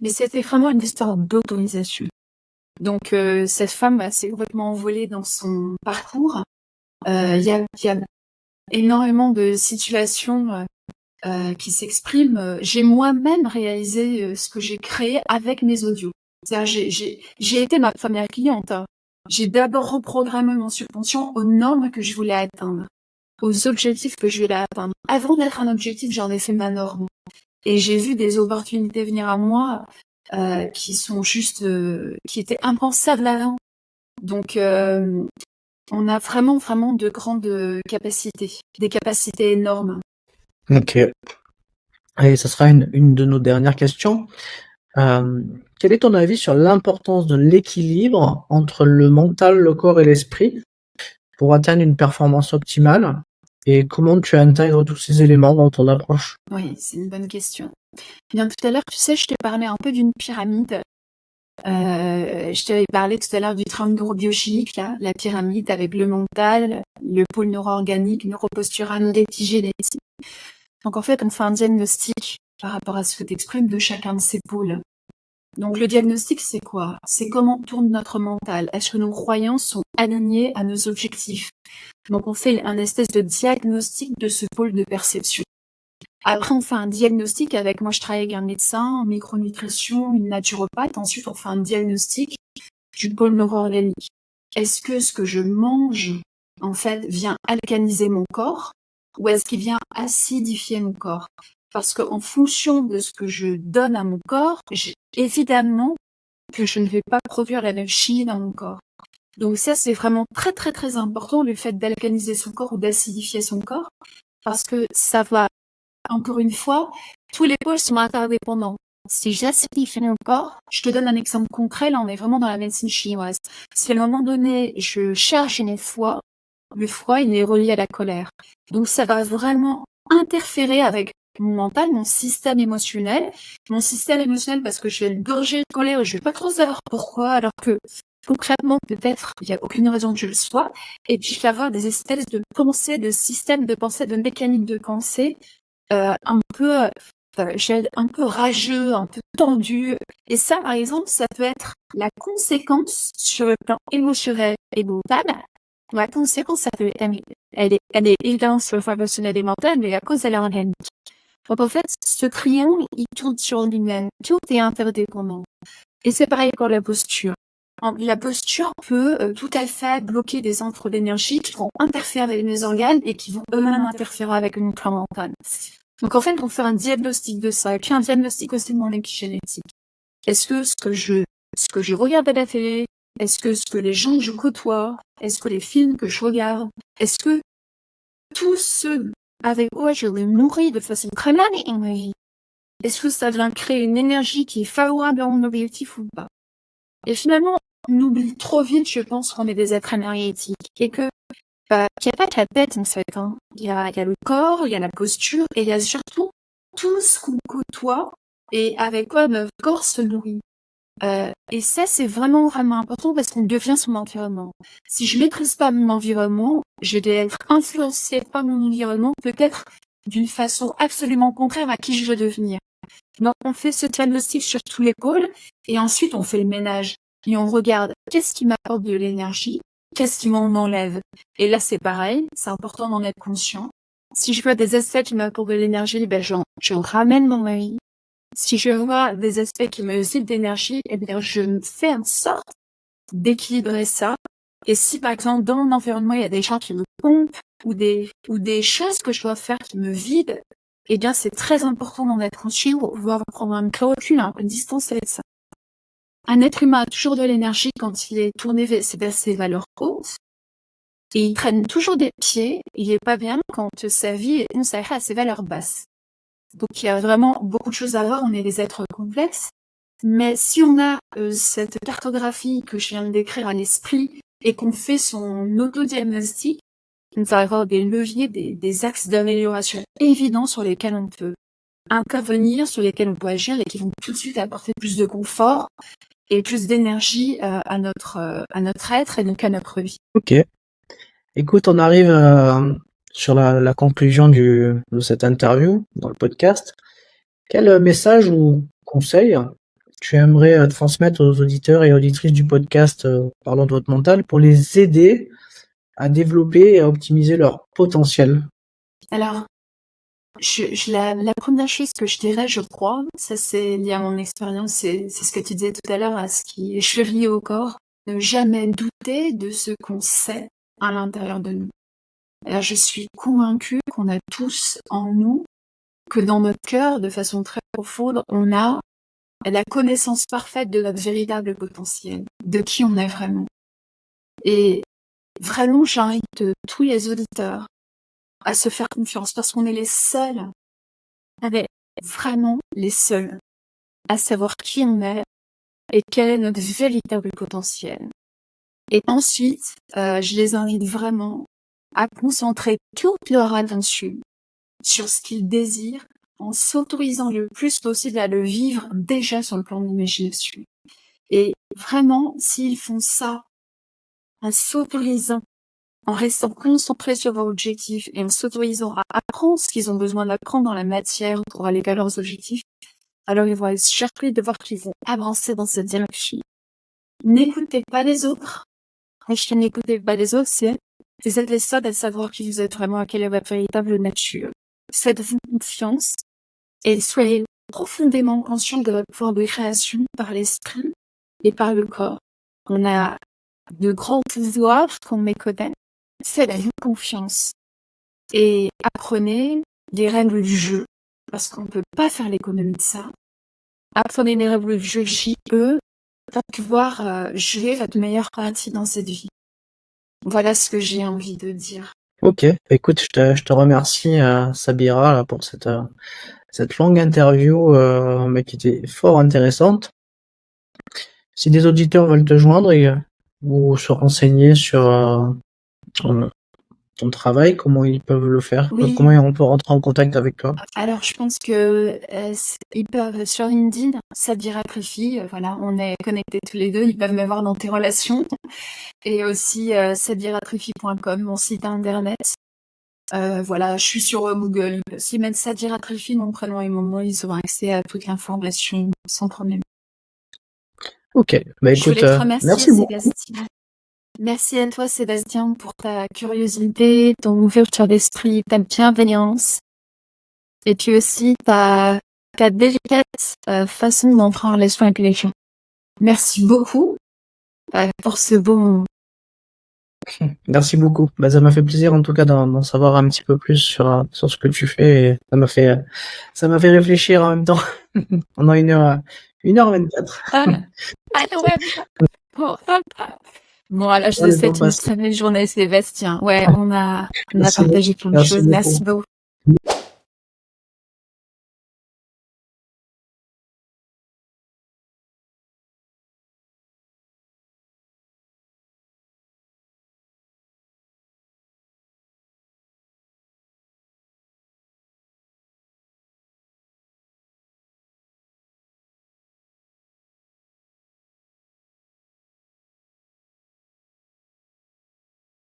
Mais c'était vraiment une histoire d'autorisation. Donc, cette femme s'est complètement envolée dans son parcours. Il y a énormément de situations qui s'expriment. J'ai moi-même réalisé ce que j'ai créé avec mes audios. C'est-à-dire, j'ai été ma première cliente. Hein. J'ai d'abord reprogrammé mon subconscient aux normes que je voulais atteindre, aux objectifs que je voulais atteindre. Avant d'être un objectif, j'en ai fait ma norme. Et j'ai vu des opportunités venir à moi qui sont juste, qui étaient impensables avant. Donc, on a vraiment, vraiment de grandes capacités, des capacités énormes. Ok. Et ça sera une de nos dernières questions. Quel est ton avis sur l'importance de l'équilibre entre le mental, le corps et l'esprit pour atteindre une performance optimale? Et comment tu intègres tous ces éléments dans ton approche? Oui, c'est une bonne question. Bien, tout à l'heure, tu sais, je t'ai parlé un peu d'une pyramide. Je t'avais parlé tout à l'heure du triangle neurobiologique, là, la pyramide avec le mental, le pôle neuro-organique, neuropostural, l'épigénétique. Donc en fait, on fait un diagnostic par rapport à ce que tu exprimes de chacun de ces pôles. Donc le diagnostic, c'est quoi? C'est comment tourne notre mental. Est-ce que nos croyances sont alignées à nos objectifs? Donc on fait un espèce de diagnostic de ce pôle de perception. Après, on fait un diagnostic avec, moi je travaille avec un médecin, en micronutrition, une naturopathe. Ensuite, on fait un diagnostic du pôle neuro-organique. Est-ce que ce que je mange, en fait, vient alcaliniser mon corps ou est-ce qu'il vient acidifier mon corps? Parce qu'en fonction de ce que je donne à mon corps, évidemment que je ne vais pas produire la même chimie dans mon corps. Donc ça, c'est vraiment très très très important, le fait d'alcaliniser son corps ou d'acidifier son corps, parce que ça va, encore une fois, tous les pôles sont interdépendants. Si j'acidifie mon corps, je te donne un exemple concret, là on est vraiment dans la médecine chinoise. Si à un moment donné, je charge le foie il est relié à la colère. Donc ça va vraiment interférer avec mon mental, mon système émotionnel. Mon système émotionnel parce que je vais le gorger de colère et je vais pas trop savoir pourquoi, alors que concrètement, peut-être, il n'y a aucune raison que je le sois. Et puis, je vais avoir des espèces de pensées, de systèmes de pensée, de mécaniques de pensée, un peu, un peu rageux, un peu tendu. Et ça, par exemple, ça peut être la conséquence sur le plan émotionnel et mental. La conséquence, ça peut être, elle est évidente sur le plan émotionnel et mental, mais la cause, elle est organique. Donc, en fait, ce triangle, il tourne sur lui-même. Tout est interdépendant. Et c'est pareil pour la posture. La posture peut tout à fait bloquer des centres d'énergie qui vont interférer avec les organes et qui vont eux-mêmes interférer avec une corps mental. Donc en fait, on fait un diagnostic de ça, et puis un diagnostic aussi de mon épigénétique. Est-ce que ce que je regarde à la télé, est-ce que ce que les gens que je côtoie, est-ce que les films que je regarde, est-ce que tout ce avec quoi je me nourris de façon très mal, est-ce que ça vient créer une énergie qui est favorable à mon objectif ou pas? Et finalement, on oublie trop vite, je pense, qu'on est des êtres énergétiques et que qu'il n'y a pas que la tête en fait. Hein. Il y a le corps, il y a la posture et il y a surtout tout ce qu'on côtoie et avec quoi notre corps se nourrit. Et ça, c'est vraiment vraiment important parce qu'on devient son environnement. Si je maîtrise pas mon environnement, je vais être influencée par mon environnement, peut-être d'une façon absolument contraire à qui je veux devenir. Donc, on fait ce diagnostic sur tous les pôles et ensuite on fait le ménage et on regarde qu'est-ce qui m'apporte de l'énergie, qu'est-ce qui m'en enlève. Et là, c'est pareil, c'est important d'en être conscient. Si je vois des aspects qui m'apportent de l'énergie, ben je ramène dans ma vie. Si je vois des aspects qui me vident d'énergie, eh bien, je me fais en sorte d'équilibrer ça. Et si, par exemple, dans mon environnement, il y a des gens qui me pompent ou des choses que je dois faire qui me vident, eh bien, c'est très important d'en être conscient pour pouvoir prendre un peu de recul, un peu de distance avec ça. Un être humain a toujours de l'énergie quand il est tourné vers ses valeurs hautes. Et il traîne toujours des pieds. Il est pas bien quand sa vie est consacrée à ses valeurs basses. Donc, il y a vraiment beaucoup de choses à voir. On est des êtres complexes. Mais si on a cette cartographie que je viens de décrire à l'esprit et qu'on fait son autodiagnostic, on va avoir des leviers, des axes d'amélioration évidents sur lesquels on peut intervenir, sur lesquels on peut agir et qui vont tout de suite apporter plus de confort et plus d'énergie à notre être et donc à notre vie. Ok. Écoute, on arrive sur la conclusion de cette interview dans le podcast. Quel message ou conseil tu aimerais transmettre aux auditeurs et auditrices du podcast Parlons de votre mental pour les aider à développer et à optimiser leur potentiel? Alors, la première chose que je dirais, je crois, ça c'est lié à mon expérience, c'est ce que tu disais tout à l'heure, à ce qui est chevillé au corps, ne jamais douter de ce qu'on sait à l'intérieur de nous. Alors, je suis convaincue qu'on a tous en nous, que dans notre cœur, de façon très profonde, on a la connaissance parfaite de notre véritable potentiel, de qui on est vraiment. Et vraiment, j'invite tous les auditeurs à se faire confiance parce qu'on est les seuls, vraiment les seuls, à savoir qui on est et quel est notre véritable potentiel. Et ensuite, je les invite vraiment à concentrer toute leur attention sur ce qu'ils désirent en s'autorisant le plus possible à le vivre déjà sur le plan de l'imagination. Et vraiment, s'ils font ça en s'autorisant, en restant concentrés sur leur objectif et en s'autorisant à apprendre ce qu'ils ont besoin d'apprendre dans la matière pour aller vers leurs objectifs, alors ils vont être surpris de voir qu'ils vont avancer dans cette direction. N'écoutez pas les autres. Et je n'écoutez pas les autres, c'est vous êtes les seuls à savoir qui vous êtes vraiment, quelle est votre véritable nature. Faites-vous confiance et soyez profondément conscient de votre pouvoir de création par l'esprit et par le corps. On a de grands pouvoirs qu'on méconnaît. Faites-vous confiance et apprenez les règles du jeu parce qu'on ne peut pas faire l'économie de ça. Apprenez les règles du jeu JE va pouvoir jouer votre meilleure partie dans cette vie. Voilà ce que j'ai envie de dire. Ok, écoute, je te remercie, Sabira, là, pour cette longue interview, mais qui était fort intéressante. Si des auditeurs veulent te joindre ou se renseigner sur ton, ton travail, comment ils peuvent le faire? Oui. Comment on peut rentrer en contact avec toi? Alors, je pense que ils peuvent sur LinkedIn, Sabira Trifi, voilà, on est connectés tous les deux, ils peuvent me voir dans tes relations. Et aussi sabiratrifi.com, mon site internet. Voilà, je suis sur Google. S'ils mettent Sabira Trifi, mon prénom et mon nom, ils auront accès à toute l'information sans problème. Ok, bah Je écoute, voulais te remercier, merci beaucoup. Sébastien. Merci à toi, Sébastien, pour ta curiosité, ton ouverture d'esprit, ta bienveillance. Et puis aussi ta délicate façon d'entrer en relation avec les gens. Merci beaucoup pour ce beau moment. Merci beaucoup. Bah, ça m'a fait plaisir en tout cas d'en savoir un petit peu plus sur ce que tu fais. Et ça m'a fait réfléchir en même temps pendant 1h24. Ah, ouais. Bon, alors je Oh, te le temps souhaite une passe. très belle journée, Sébastien. Ouais, on a Merci beaucoup. partagé plein de Merci choses. beaucoup. Merci beaucoup.